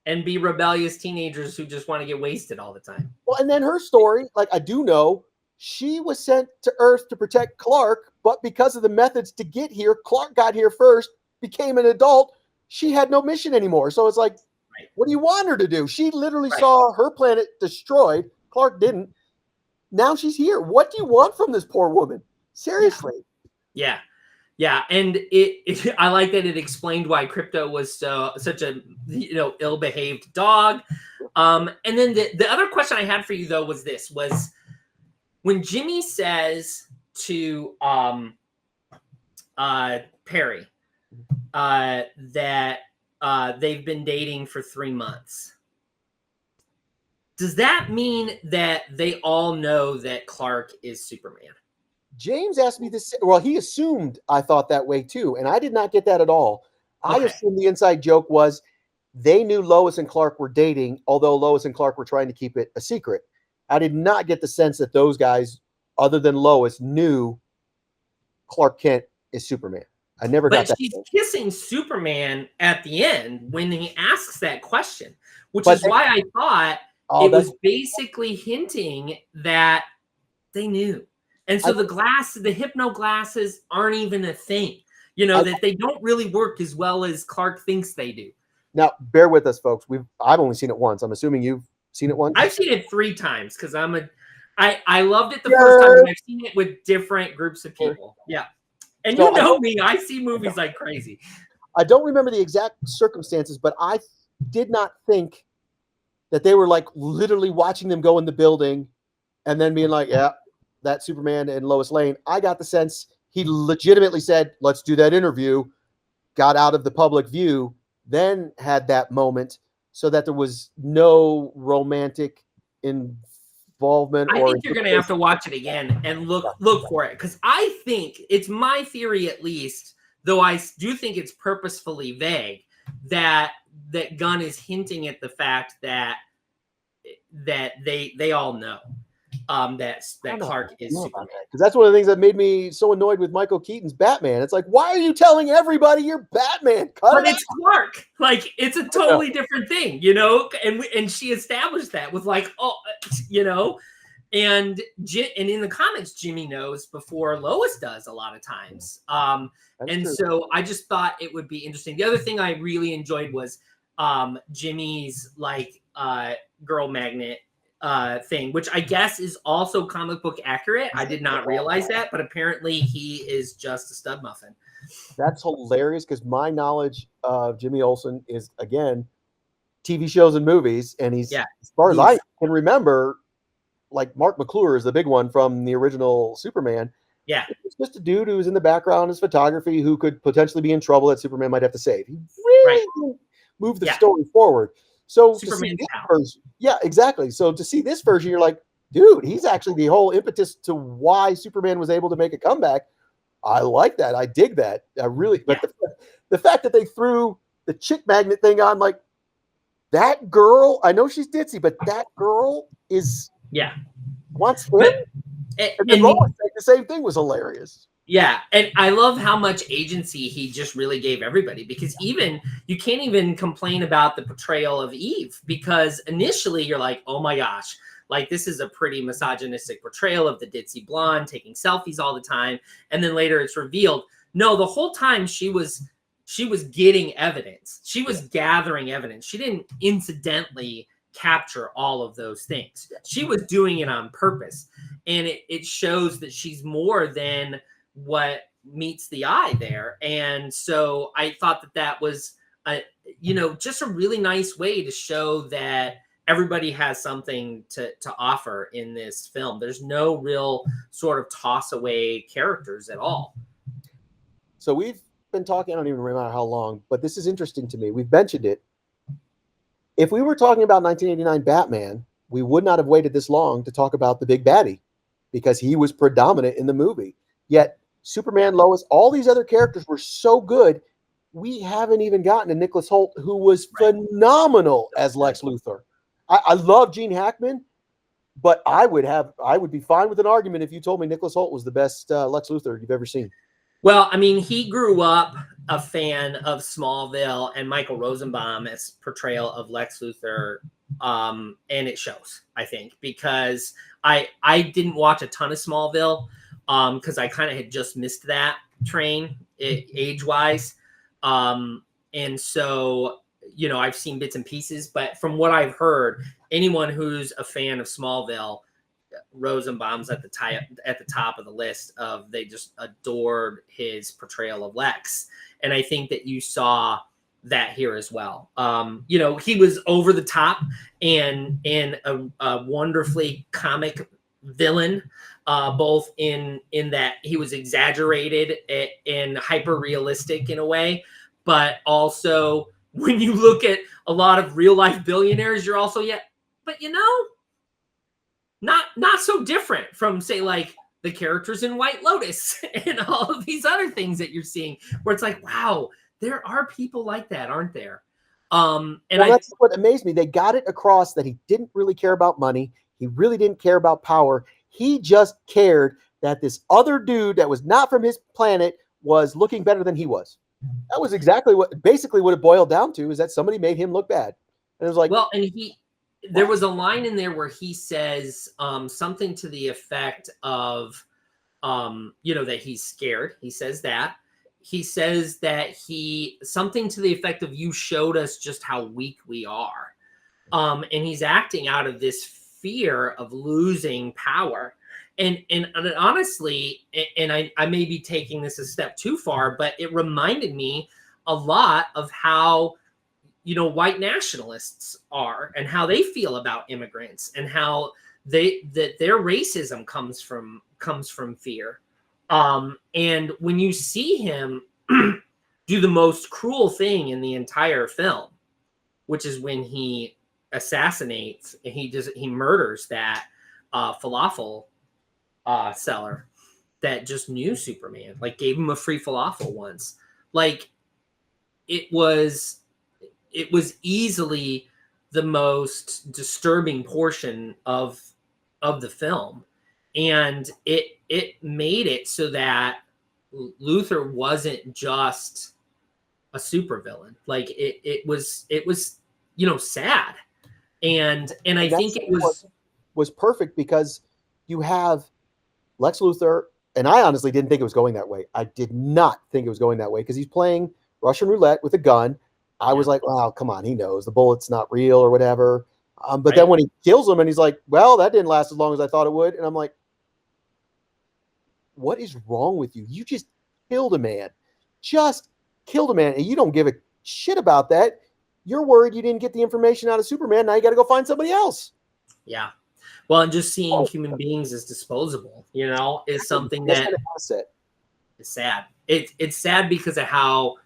And be rebellious teenagers who just want to get wasted all the time. Well, and then her story, like, I do know she was sent to Earth to protect Clark, but because of the methods to get here, Clark got here first, became an adult. She had no mission anymore. So it's like, Right. what do you want her to do? She literally Right. saw her planet destroyed. Clark didn't. Now she's here. What do you want from this poor woman? Seriously. Yeah. Yeah, and I like that it explained why Crypto was such a ill-behaved dog. And then the other question I had for you though was when Jimmy says to Perry that they've been dating for 3 months. Does that mean that they all know that Clark is Superman? James asked me this. Well, he assumed I thought that way too, and I did not get that at all. I assumed the inside joke was they knew Lois and Clark were dating, although Lois and Clark were trying to keep it a secret. I did not get the sense that those guys, other than Lois, knew Clark Kent is Superman. I never got that. But she's kissing Superman at the end when he asks that question, which But is why I thought it was basically hinting that they knew. And so the hypno glasses aren't even a thing, that they don't really work as well as Clark thinks they do. Now, bear with us, folks. I've only seen it once. I'm assuming you've seen it once. I've seen it 3 times because I loved it the first time, and I've seen it with different groups of people. Yeah. And So you know me, I see movies like crazy. I don't remember the exact circumstances, but I did not think that they were like literally watching them go in the building and then being like, yeah, that's Superman and Lois Lane. I got the sense he legitimately said, let's do that interview, got out of the public view, then had that moment so that there was no romantic involvement. I think you're going to have to watch it again and look for it, because I think it's my theory, at least, though I do think it's purposefully vague, that Gunn is hinting at the fact that they all know that Clark is Superman. Because that's one of the things that made me so annoyed with Michael Keaton's Batman. It's like, why are you telling everybody you're Batman? But it's Clark. Like, it's a totally different thing, And she established that with like, and in the comics, Jimmy knows before Lois does a lot of times. So I just thought it would be interesting. The other thing I really enjoyed was Jimmy's girl magnet thing, which I guess is also comic book accurate. I did not realize that, but apparently he is just a stud muffin. That's hilarious, because my knowledge of Jimmy Olsen is, again, TV shows and movies, and as far as I can remember, like Mark McClure is the big one from the original Superman. Yeah, it's just a dude who's in the background, his photography, who could potentially be in trouble that Superman might have to save. He really moved the story forward. So Superman version, exactly. So to see this version, you're like, dude, he's actually the whole impetus to why Superman was able to make a comeback. I like that. I dig that. I really. But the fact that they threw the chick magnet thing on, like, that girl, I know she's ditzy, but that girl is wants him. And then Lois saying the same thing was hilarious. Yeah, and I love how much agency he just really gave everybody, because you can't even complain about the portrayal of Eve, because initially you're like, oh my gosh, like, this is a pretty misogynistic portrayal of the ditzy blonde taking selfies all the time, and then later it's revealed, no, the whole time she was getting evidence. She was gathering evidence. She didn't incidentally capture all of those things. She was doing it on purpose, and it shows that she's more than what meets the eye there. And so I thought that was just a really nice way to show that everybody has something to offer in this film. There's no real sort of toss away characters at all. So we've been talking, I don't even remember how long, but this is interesting to me. We've mentioned it. If we were talking about 1989 Batman, we would not have waited this long to talk about the big baddie, because he was predominant in the movie. Yet Superman, Lois, all these other characters were so good. We haven't even gotten to Nicholas Hoult, who was phenomenal as Lex Luthor. I love Gene Hackman, But I would be fine with an argument if you told me Nicholas Hoult was the best Lex Luthor you've ever seen. Well, I mean, he grew up a fan of Smallville and Michael Rosenbaum's portrayal of Lex Luthor, and it shows, I think, because I didn't watch a ton of Smallville because I kind of had just missed that train age-wise. And so, you know, I've seen bits and pieces, but from what I've heard, anyone who's a fan of Smallville, Rosenbaum's at the top of the list of they just adored his portrayal of Lex. And I think that you saw that here as well. You know, he was over the top and a wonderfully comic villain, both in that he was exaggerated and hyper realistic in a way, but also when you look at a lot of real life billionaires, you're also but you know, not so different from, say, like the characters in White Lotus and all of these other things that you're seeing, where it's like, wow, there are people like that, aren't there? And that's what amazed me. They got it across that he didn't really care about money. He really didn't care about power. He just cared that this other dude that was not from his planet was looking better than he was. That was basically what it boiled down to, is that somebody made him look bad. And it was like, well, and there was a line in there where he says something to the effect of, you know, that he's scared. He says that. He says that something to the effect of, you showed us just how weak we are. And he's acting out of this fear of losing power. And honestly, and I may be taking this a step too far, but it reminded me a lot of how, you know, white nationalists are and how they feel about immigrants and how that their racism comes from fear. And when you see him do the most cruel thing in the entire film, which is when he assassinates and he murders that falafel seller that just knew Superman, like gave him a free falafel once. Like, it was easily the most disturbing portion of the film. And it made it so that Luthor wasn't just a supervillain. Like it was, you know, sad. And I think it was perfect, because you have Lex Luthor, and I honestly didn't think it was going that way. I did not think it was going that way, because he's playing Russian roulette with a gun. I was like, wow, come on, he knows the bullet's not real or whatever. But then when he kills him and he's like, well, that didn't last as long as I thought it would. And I'm like, what is wrong with you? You just killed a man. Just killed a man. And you don't give a shit about that. You're worried you didn't get the information out of Superman. Now you got to go find somebody else. Yeah. Well, and just seeing human beings as disposable, you know, is something that is sad. It's sad because of how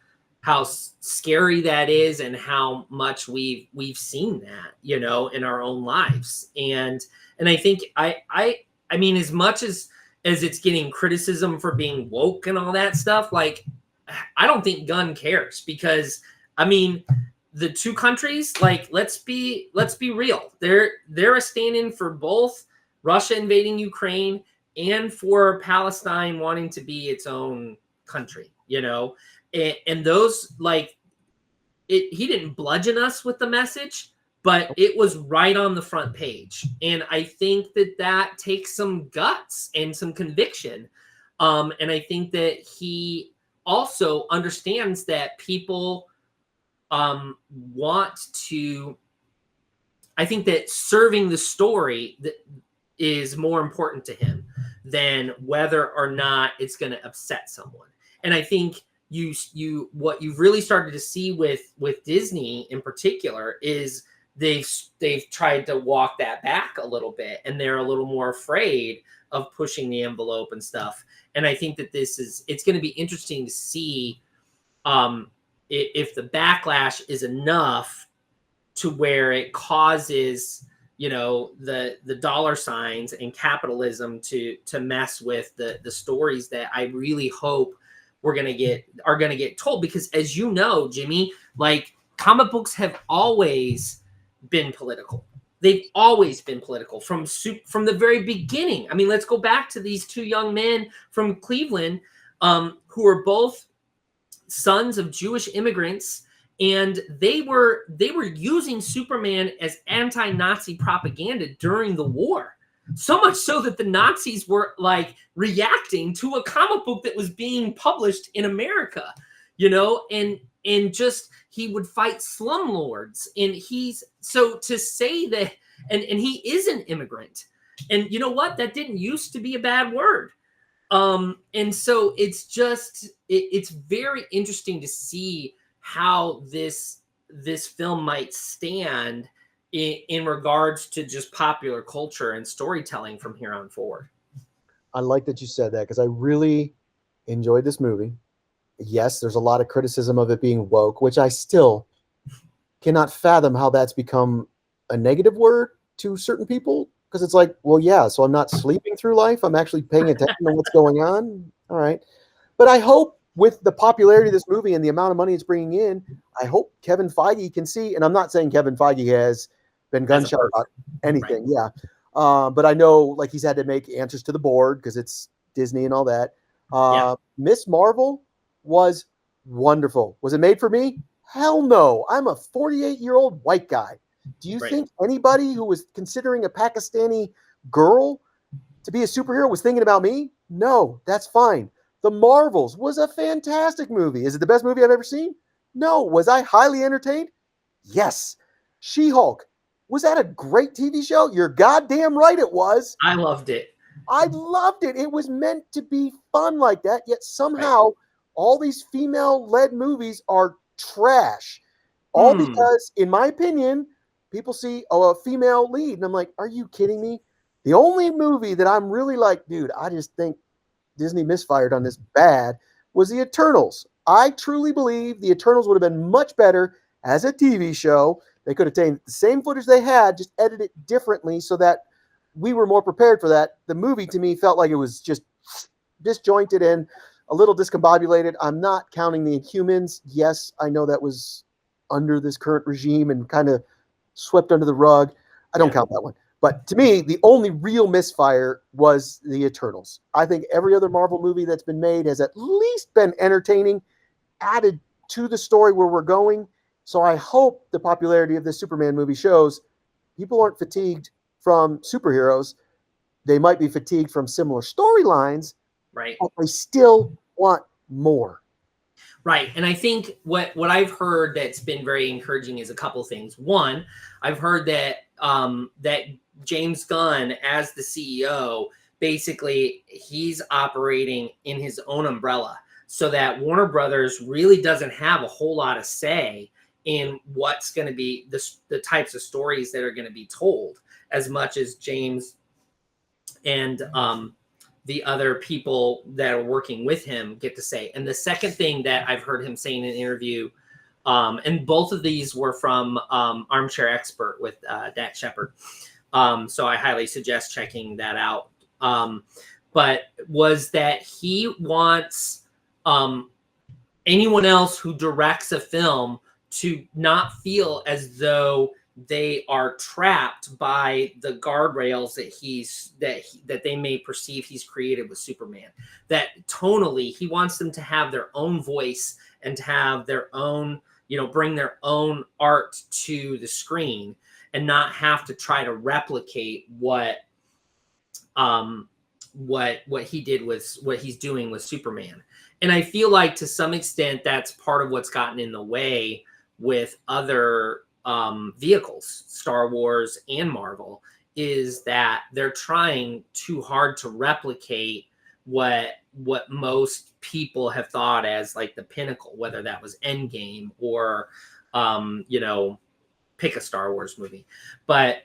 scary that is and how much we've seen that, you know, in our own lives. And I think I mean, as much as it's getting criticism for being woke and all that stuff, like, I don't think Gunn cares, because I mean, the two countries, like, let's be real. They're a stand-in for both Russia invading Ukraine and for Palestine wanting to be its own country, you know? And those, like, he didn't bludgeon us with the message, but it was right on the front page. And I think that takes some guts and some conviction. And I think that he also understands that people want to, I think that serving the story that is more important to him than whether or not it's going to upset someone. And I think what you've really started to see with Disney in particular is they've tried to walk that back a little bit, and they're a little more afraid of pushing the envelope and stuff. And I think that it's going to be interesting to see if the backlash is enough to where it causes, you know, the dollar signs and capitalism to mess with the stories that I really hope are going to get told. Because, as you know, Jimmy, like, comic books have always been political. They've always been political from the very beginning. I mean, let's go back to these two young men from Cleveland, who are both sons of Jewish immigrants, and they were using Superman as anti-Nazi propaganda during the war. So much so that the Nazis were like reacting to a comic book that was being published in America, and just he would fight slumlords. And so to say that, and he is an immigrant, and you know what? That didn't used to be a bad word. And so it's just it's very interesting to see how this film might stand in regards to just popular culture and storytelling from here on forward. I like that you said that because I really enjoyed this movie. Yes, there's a lot of criticism of it being woke, which I still cannot fathom how that's become a negative word to certain people. Because it's like, well, yeah, so I'm not sleeping through life. I'm actually paying attention to what's going on. All right. But I hope with the popularity of this movie and the amount of money it's bringing in, I hope Kevin Feige can see, and I'm not saying Kevin Feige has been gunshot about anything. Right. Yeah. But I know like he's had to make answers to the board because it's Disney and all that. Miss Marvel was wonderful. Was it made for me? Hell no. I'm a 48-year-old white guy. Do you think anybody who was considering a Pakistani girl to be a superhero was thinking about me? No, that's fine. The Marvels was a fantastic movie. Is it the best movie I've ever seen? No. Was I highly entertained? Yes. She-Hulk. Was that a great TV show? You're goddamn right it was. I loved it. I loved it. It was meant to be fun like that, yet somehow all these female-led movies are trash. All because, in my opinion, people see a female lead, and I'm like, are you kidding me? The only movie that I'm really like, dude, I just think Disney misfired on this bad was The Eternals. I truly believe The Eternals would have been much better as a TV show. They could have taken the same footage they had, just edited it differently so that we were more prepared for that. The movie, to me, felt like it was just disjointed and a little discombobulated. I'm not counting the Inhumans. Yes, I know that was under this current regime and kind of swept under the rug. I don't count that one. But to me, the only real misfire was The Eternals. I think every other Marvel movie that's been made has at least been entertaining, added to the story where we're going. So I hope the popularity of this Superman movie shows people aren't fatigued from superheroes. They might be fatigued from similar storylines, right? But they still want more. Right. And I think what I've heard that's been very encouraging is a couple things. One, I've heard that that James Gunn, as the CEO, basically he's operating in his own umbrella so that Warner Brothers really doesn't have a whole lot of say in what's going to be the types of stories that are going to be told, as much as James and the other people that are working with him get to say. And the second thing that I've heard him say in an interview, and both of these were from Armchair Expert with Dak Shepard. So I highly suggest checking that out. But was that he wants anyone else who directs a film to not feel as though they are trapped by the guardrails that they may perceive he's created with Superman. That tonally, he wants them to have their own voice and to have their own, bring their own art to the screen and not have to try to replicate what he did with what he's doing with Superman. And I feel like to some extent that's part of what's gotten in the way with other vehicles, Star Wars and Marvel, is that they're trying too hard to replicate what most people have thought as like the pinnacle, whether that was Endgame or pick a Star Wars movie. But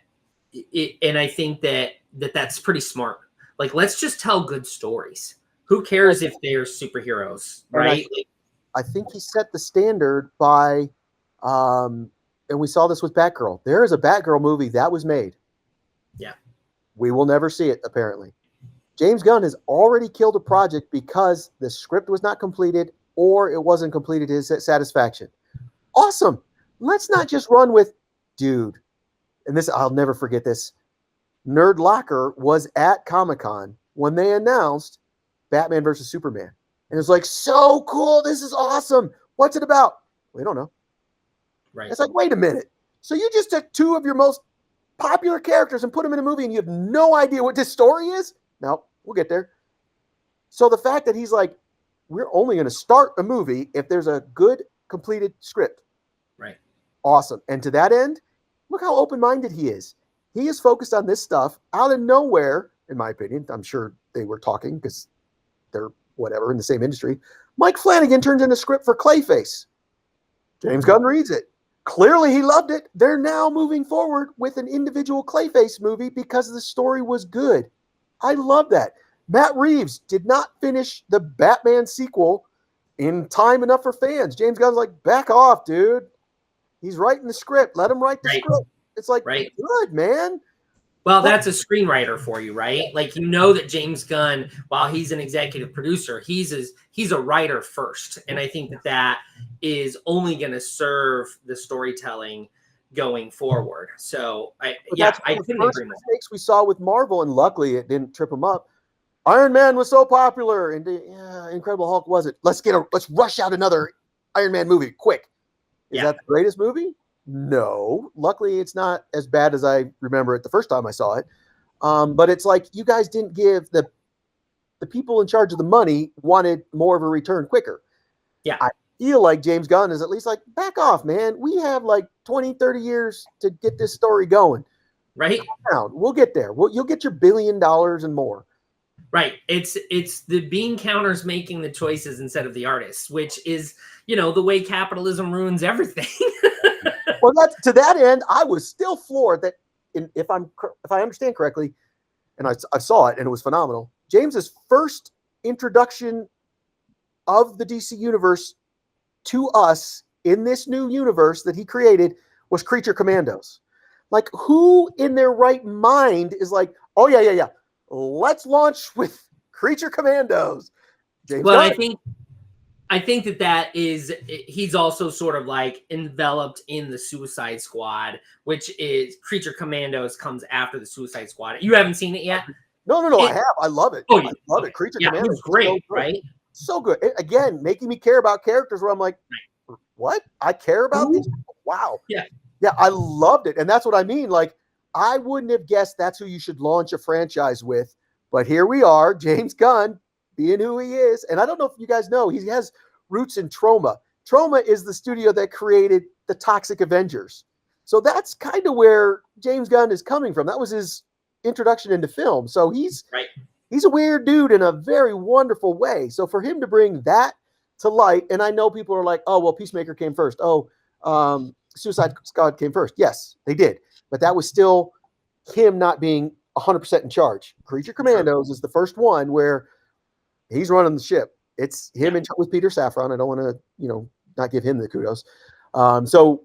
and I think that's pretty smart. Like, let's just tell good stories. Who cares if they're superheroes, right? I think he set the standard by and we saw this with Batgirl. There is a Batgirl movie that was made. Yeah. We will never see it, apparently. James Gunn has already killed a project because the script was not completed or it wasn't completed to his satisfaction. Awesome. Let's not just run with, dude, and this, I'll never forget this. Nerd Locker was at Comic-Con when they announced Batman versus Superman. And it's like, so cool. This is awesome. What's it about? We don't know. Right. It's like, wait a minute. So you just took two of your most popular characters and put them in a movie and you have no idea what this story is? No, we'll get there. So the fact that he's like, we're only going to start a movie if there's a good completed script. Right. Awesome. And to that end, look how open-minded he is. He is focused on this stuff out of nowhere, in my opinion. I'm sure they were talking because they're whatever in the same industry. Mike Flanagan turns in a script for Clayface. James Gunn reads it. Clearly he loved it. They're now moving forward with an individual Clayface movie because the story was good. I love that. Matt Reeves did not finish the Batman sequel in time enough for fans. James Gunn's like, back off, dude. He's writing the script. Let him write the script. It's like, good, man. Well, that's a screenwriter for you, right? Like, you know that James Gunn, while he's an executive producer, he's a writer first. And I think that is only going to serve the storytelling going forward. So, I couldn't agree more. Mistakes we saw with Marvel, and luckily it didn't trip them up. Iron Man was so popular, and Incredible Hulk wasn't. Let's rush out another Iron Man movie quick. Is that the greatest movie? No. Luckily, it's not as bad as I remember it the first time I saw it. But it's like you guys didn't give the people in charge of the money wanted more of a return quicker. Yeah. I feel like James Gunn is at least like, back off, man. We have like 20, 30 years to get this story going. Right. We'll get there. You'll get your $1 billion and more. Right. It's the bean counters making the choices instead of the artists, which is, the way capitalism ruins everything. Well, to that end, I was still floored that if I understand correctly, and I saw it and it was phenomenal. James's first introduction of the DC universe to us in this new universe that he created was Creature Commandos. Like, who in their right mind is like, oh yeah, let's launch with Creature Commandos? James Gunn. I think that is, he's also sort of like enveloped in the Suicide Squad, which is Creature Commandos comes after the Suicide Squad. You haven't seen it yet? No, I have. I love it. I love it. Creature Commandos is great, so right? So good. Again, making me care about characters where I'm like, what? I care about these people? Wow. Yeah, I loved it. And that's what I mean. Like, I wouldn't have guessed that's who you should launch a franchise with. But here we are, James Gunn, being who he is. And I don't know if you guys know, he has roots in Troma. Troma is the studio that created the Toxic Avengers. So that's kind of where James Gunn is coming from. That was his introduction into film. So he's a weird dude in a very wonderful way. So for him to bring that to light, and I know people are like, oh, well, Peacemaker came first. Oh, Suicide Squad came first. Yes, they did. But that was still him not being 100% in charge. Creature Commandos is the first one where he's running the ship. It's him with Peter Safran. I don't want to, not give him the kudos. So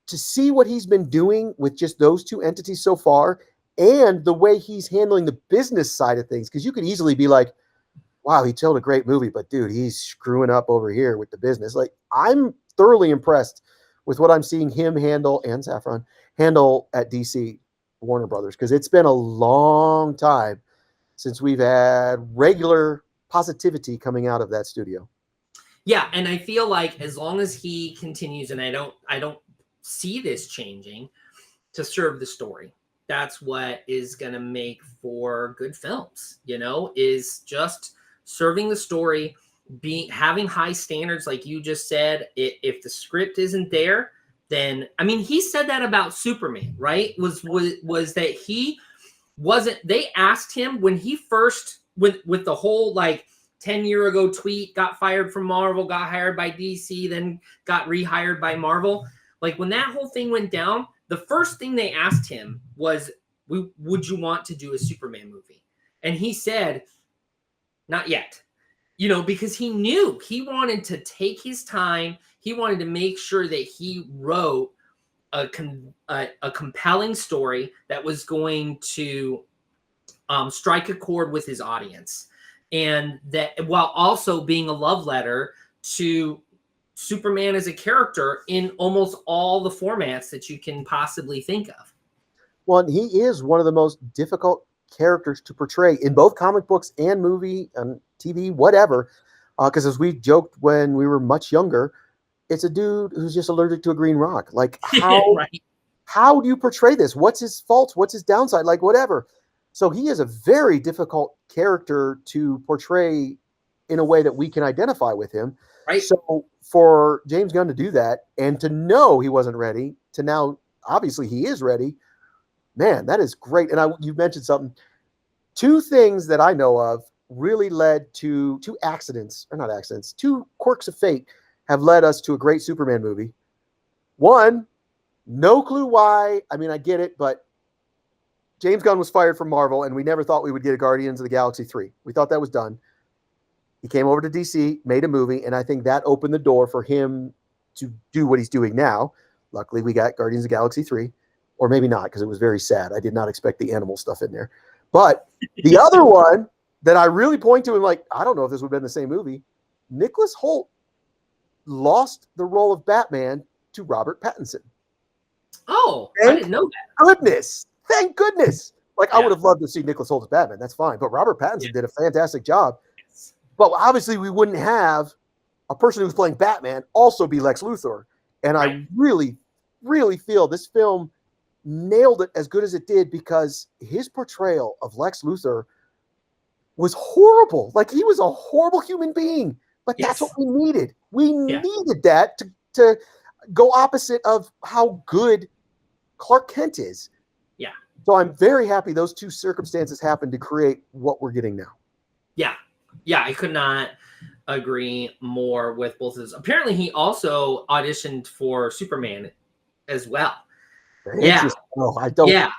to see what he's been doing with just those two entities so far, and the way he's handling the business side of things, because you could easily be like, wow, he told a great movie, but dude, he's screwing up over here with the business. Like, I'm thoroughly impressed with what I'm seeing him handle, and Safran handle at DC Warner Brothers, because it's been a long time since we've had regular positivity coming out of that studio. Yeah, and I feel like as long as he continues, and I don't see this changing, to serve the story. That's what is going to make for good films, is just serving the story, having high standards, like you just said. If the script isn't there, then, I mean, he said that about Superman, right? Was that he wasn't, they asked him when he first, with the whole, 10-year ago tweet, got fired from Marvel, got hired by DC, then got rehired by Marvel. Like, when that whole thing went down, the first thing they asked him was, would you want to do a Superman movie? And he said, not yet. Because he knew he wanted to take his time. He wanted to make sure that he wrote a compelling story that was going to strike a chord with his audience. And that while also being a love letter to Superman as a character in almost all the formats that you can possibly think of. Well, and he is one of the most difficult characters to portray in both comic books and movie and TV, whatever. Because as we joked when we were much younger, it's a dude who's just allergic to a green rock. Like Right. how do you portray this? What's his faults? What's his downside? Like whatever. So he is a very difficult character to portray in a way that we can identify with him. Right. So for James Gunn to do that and to know he wasn't ready, to now obviously he is ready, man, that is great. And you mentioned something. Two things that I know of really led to two accidents, or not accidents, two quirks of fate have led us to a great Superman movie. One, no clue why. I mean, I get it, but James Gunn was fired from Marvel, and we never thought we would get a Guardians of the Galaxy 3. We thought that was done. He came over to DC, made a movie, and I think that opened the door for him to do what he's doing now. Luckily, we got Guardians of the Galaxy 3, or maybe not, because it was very sad. I did not expect the animal stuff in there. But the other one that I really point to, and like, I don't know if this would have been the same movie, Nicholas Hoult lost the role of Batman to Robert Pattinson. Oh, I didn't know that. Goodness. Thank goodness. Like, Yeah. I would have loved to see Nicholas Hoult as Batman. That's fine. But Robert Pattinson did a fantastic job. But obviously, we wouldn't have a person who's playing Batman also be Lex Luthor. And Right. I really, really feel this film nailed it as good as it did because his portrayal of Lex Luthor was horrible. Like, he was a horrible human being. But that's what we needed. We needed that to go opposite of how good Clark Kent is. Yeah. So I'm very happy those two circumstances happened to create what we're getting now. Yeah. Yeah, I could not agree more with both of those. Apparently, he also auditioned for Superman as well. Yeah. Oh, I don't. Yeah.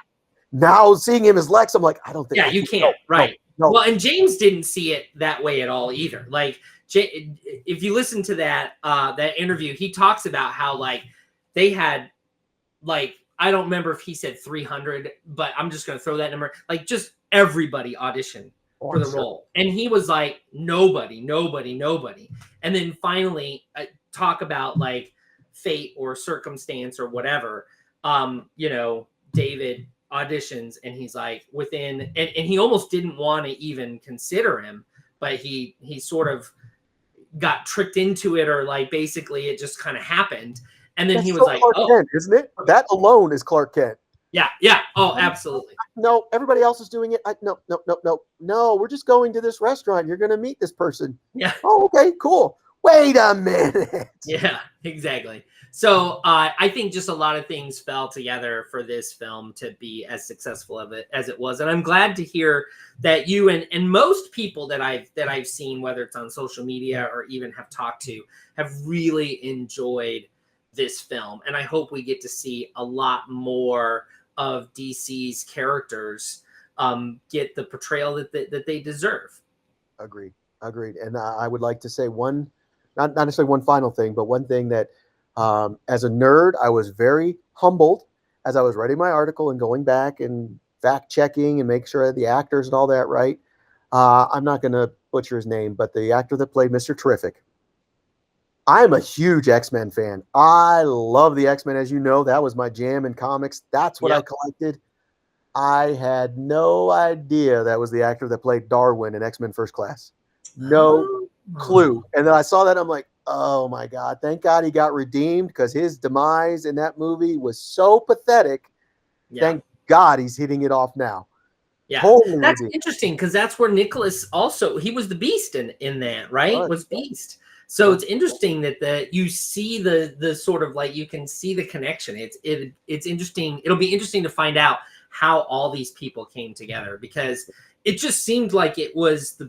Now seeing him as Lex, I'm like, I don't think. Yeah, you can't. Right. No. Well, and James didn't see it that way at all either. Like, if you listen to that interview, he talks about how like they had like, I don't remember if he said 300, but I'm just going to throw that number. Like, just everybody auditioned for the role. And he was like, nobody. And then finally talk about like fate or circumstance or whatever. David auditions and he's like and he almost didn't want to even consider him, but he sort of got tricked into it, or like basically it just kind of happened. And then he was like, Clark Kent, isn't it? That alone is Clark Kent. Yeah. Oh, absolutely. No, everybody else is doing it. No. We're just going to this restaurant. You're going to meet this person. Yeah. Oh, okay, cool. Wait a minute. Yeah, exactly. So I think just a lot of things fell together for this film to be as successful as it was. And I'm glad to hear that you and most people that I've seen, whether it's on social media or even have talked to, have really enjoyed this film. And I hope we get to see a lot more of DC's characters get the portrayal that they deserve. Agreed. And I would like to say not necessarily one final thing, but one thing that as a nerd, I was very humbled as I was writing my article and going back and fact checking and make sure that the actors and all that right. I'm not going to butcher his name, but the actor that played Mr. Terrific. I'm a huge X-Men fan. I love the X-Men. As you know, that was my jam in comics. That's what I collected. I had no idea that was the actor that played Darwin in X-Men First Class. No clue. And then I saw that. I'm like, oh my God, thank God he got redeemed, because his demise in that movie was so pathetic. Yeah. Thank God he's hitting it off now. Yeah, totally that's redeemed. Interesting, because that's where Nicholas also, he was the Beast in that, right? Was Beast. So it's interesting that you see the sort of like, you can see the connection. It's interesting. It'll be interesting to find out how all these people came together, because it just seemed like it was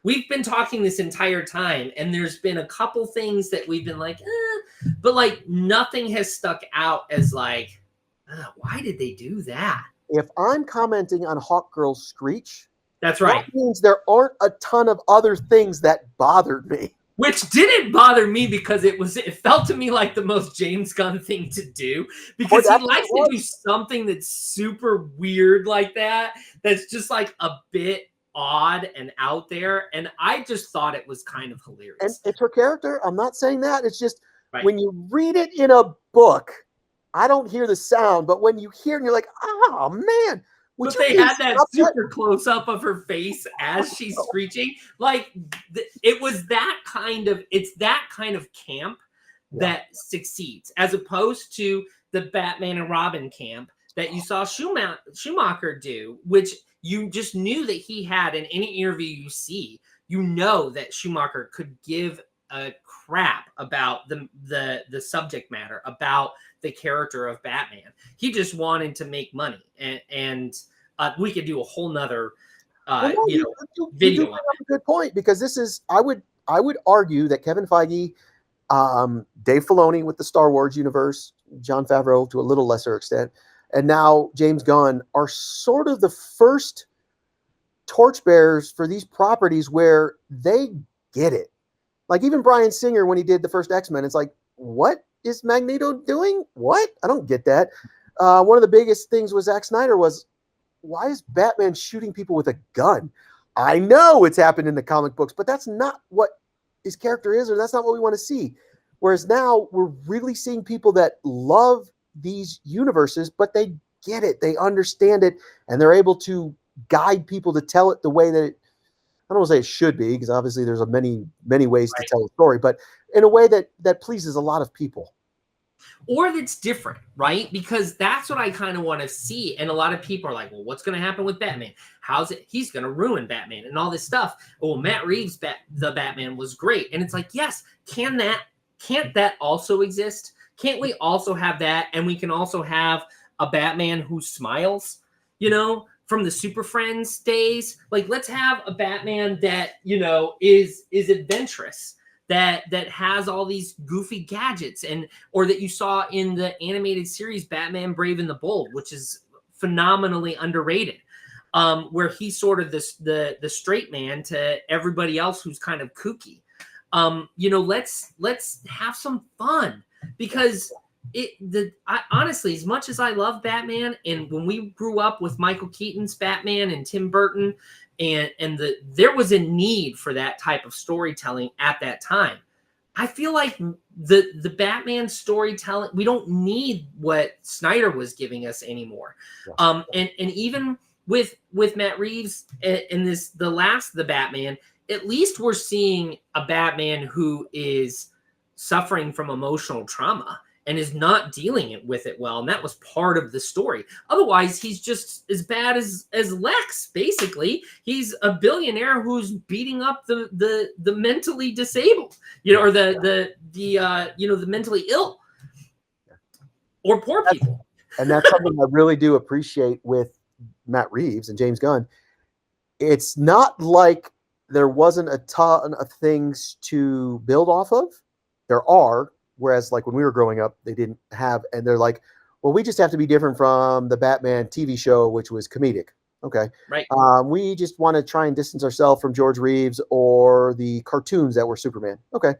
we've been talking this entire time, and there's been a couple things that we've been like, but like nothing has stuck out as like, why did they do that? If I'm commenting on Hawkgirl's Screech, that's right. That means there aren't a ton of other things that bothered me. Which didn't bother me, because it felt to me like the most James Gunn thing to do, because he likes to do something that's super weird like that. That's just like a bit odd and out there. And I just thought it was kind of hilarious. And it's her character. I'm not saying that. It's just when you read it in a book, I don't hear the sound, but when you hear it, you're like, oh man. But they had that super close up of her face as she's screeching. Like it was that kind of, it's that kind of camp that succeeds, as opposed to the Batman and Robin camp that you saw Schumacher do, which you just knew that he had in any interview you see. You know that Schumacher could give a crap about the subject matter, about the character of Batman. He just wanted to make money, and we could do a whole nother video. You a good point, because this is, I would argue that Kevin Feige, Dave Filoni with the Star Wars universe, Jon Favreau to a little lesser extent, and now James Gunn are sort of the first torchbearers for these properties where they get it. Like even Bryan Singer, when he did the first X-Men, it's like, what is Magneto doing? What? I don't get that. One of the biggest things with Zack Snyder was, why is Batman shooting people with a gun? I know it's happened in the comic books, but that's not what his character is, or that's not what we want to see. Whereas now we're really seeing people that love these universes, but they get it, they understand it, and they're able to guide people to tell it the way that it, I don't want to say it should be, because obviously there's many ways to tell a story, but in a way that pleases a lot of people. Or that's different, right? Because that's what I kind of want to see. And a lot of people are like, well, what's going to happen with Batman? How's it? He's going to ruin Batman and all this stuff. Well, Matt Reeves' the Batman was great. And it's like, yes, can't that also exist? Can't we also have that? And we can also have a Batman who smiles, from the Super Friends days. Like, let's have a Batman that, is adventurous, that has all these goofy gadgets, or that you saw in the animated series Batman Brave and the Bold, which is phenomenally underrated, where he's sort of the straight man to everybody else who's kind of kooky. Let's have some fun, because honestly, as much as I love Batman, and when we grew up with Michael Keaton's Batman and Tim Burton, and there was a need for that type of storytelling at that time. I feel like the Batman storytelling, we don't need what Snyder was giving us anymore. And even with Matt Reeves in the Batman, at least we're seeing a Batman who is suffering from emotional trauma and is not dealing with it well. And that was part of the story. Otherwise, he's just as bad as Lex, basically. He's a billionaire who's beating up the mentally disabled, or the mentally ill or poor people. And that's something I really do appreciate with Matt Reeves and James Gunn. It's not like there wasn't a ton of things to build off of. There are. Whereas, like, when we were growing up, they didn't have, and they're like, well, we just have to be different from the Batman TV show, which was comedic. Okay. Right. We just want to try and distance ourselves from George Reeves or the cartoons that were Superman. Okay.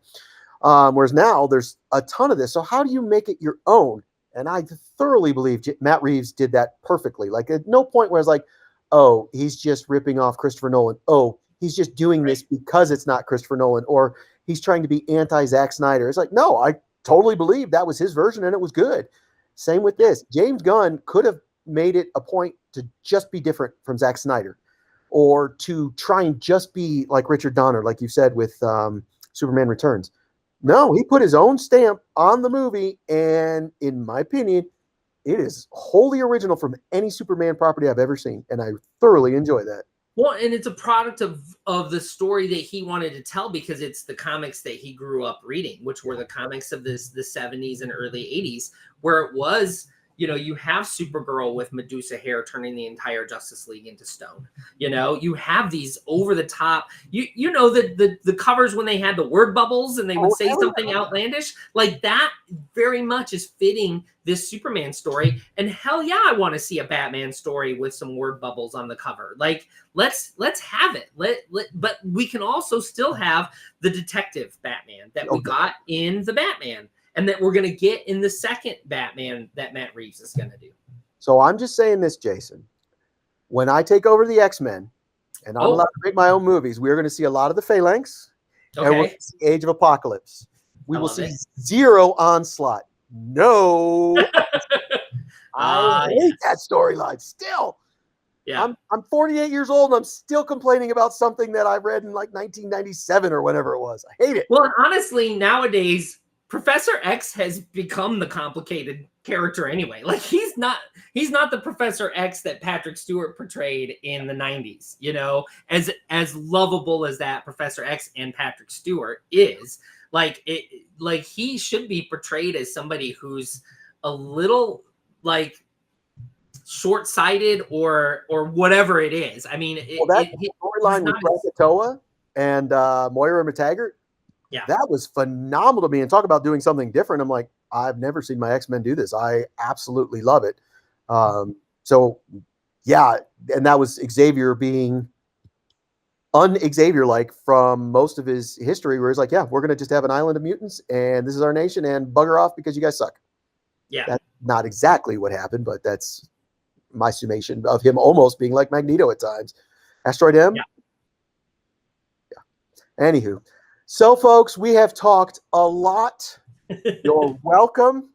Whereas now there's a ton of this. So how do you make it your own? And I thoroughly believe Matt Reeves did that perfectly. Like, at no point where it's like, oh, he's just ripping off Christopher Nolan. Oh, he's just doing this because it's not Christopher Nolan, or he's trying to be anti-Zack Snyder. It's like, no, I totally believe that was his version and it was good. Same with this. James Gunn could have made it a point to just be different from Zack Snyder, or to try and just be like Richard Donner, like you said with Superman Returns. No, he put his own stamp on the movie, and in my opinion, it is wholly original from any Superman property I've ever seen, and I thoroughly enjoy that. Well, and it's a product of the story that he wanted to tell, because it's the comics that he grew up reading, which were the comics of the 70s and early 80s, where it was, you have Supergirl with Medusa hair turning the entire Justice League into stone. You have these over the top, the covers when they had the word bubbles and they would say something outlandish, like that very much is fitting this Superman story. And hell yeah, I want to see a Batman story with some word bubbles on the cover. Like, let's have it. But we can also still have the detective Batman that we got in the Batman, and that we're going to get in the second Batman that Matt Reeves is going to do. So I'm just saying this, Jason. When I take over the X-Men, and I'm allowed to make my own movies, we're going to see a lot of the Phalanx, and we'll see Age of Apocalypse. We will see zero Onslaught. No. I hate that storyline still. Yeah. I'm 48 years old and I'm still complaining about something that I read in like 1997 or whenever it was. I hate it. Well, honestly, nowadays Professor X has become the complicated character anyway. Like he's not the Professor X that Patrick Stewart portrayed in the 90s, you know, as lovable as that Professor X and Patrick Stewart is. Like he should be portrayed as somebody who's a little like short-sighted or whatever it is. I mean, that storyline with Krakatoa and Moira McTaggart, yeah, that was phenomenal to me. And talk about doing something different. I'm like, I've never seen my X-Men do this. I absolutely love it. So yeah, and that was Xavier being un-Xavier like from most of his history, where he's like, yeah, we're gonna just have an island of mutants and this is our nation and bugger off because you guys suck. Yeah, that's not exactly what happened, but that's my summation of him almost being like Magneto at times. Asteroid M. Yeah. Anywho, so folks, we have talked a lot. You're welcome.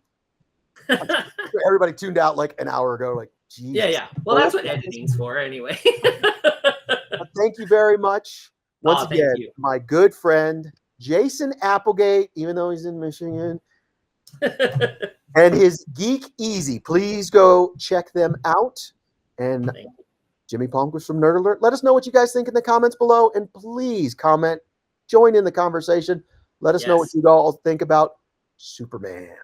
Everybody tuned out like an hour ago. Like, geez. Yeah. Well, that's what editing's for, anyway. Thank you very much once again, my good friend Jason Applegate, even though he's in Michigan. And his Geek Easy. Please go check them out. And Jimmy Palmquist from Nerd Alert. Let us know what you guys think in the comments below. And please comment. Join in the conversation. Let us know what you all think about Superman.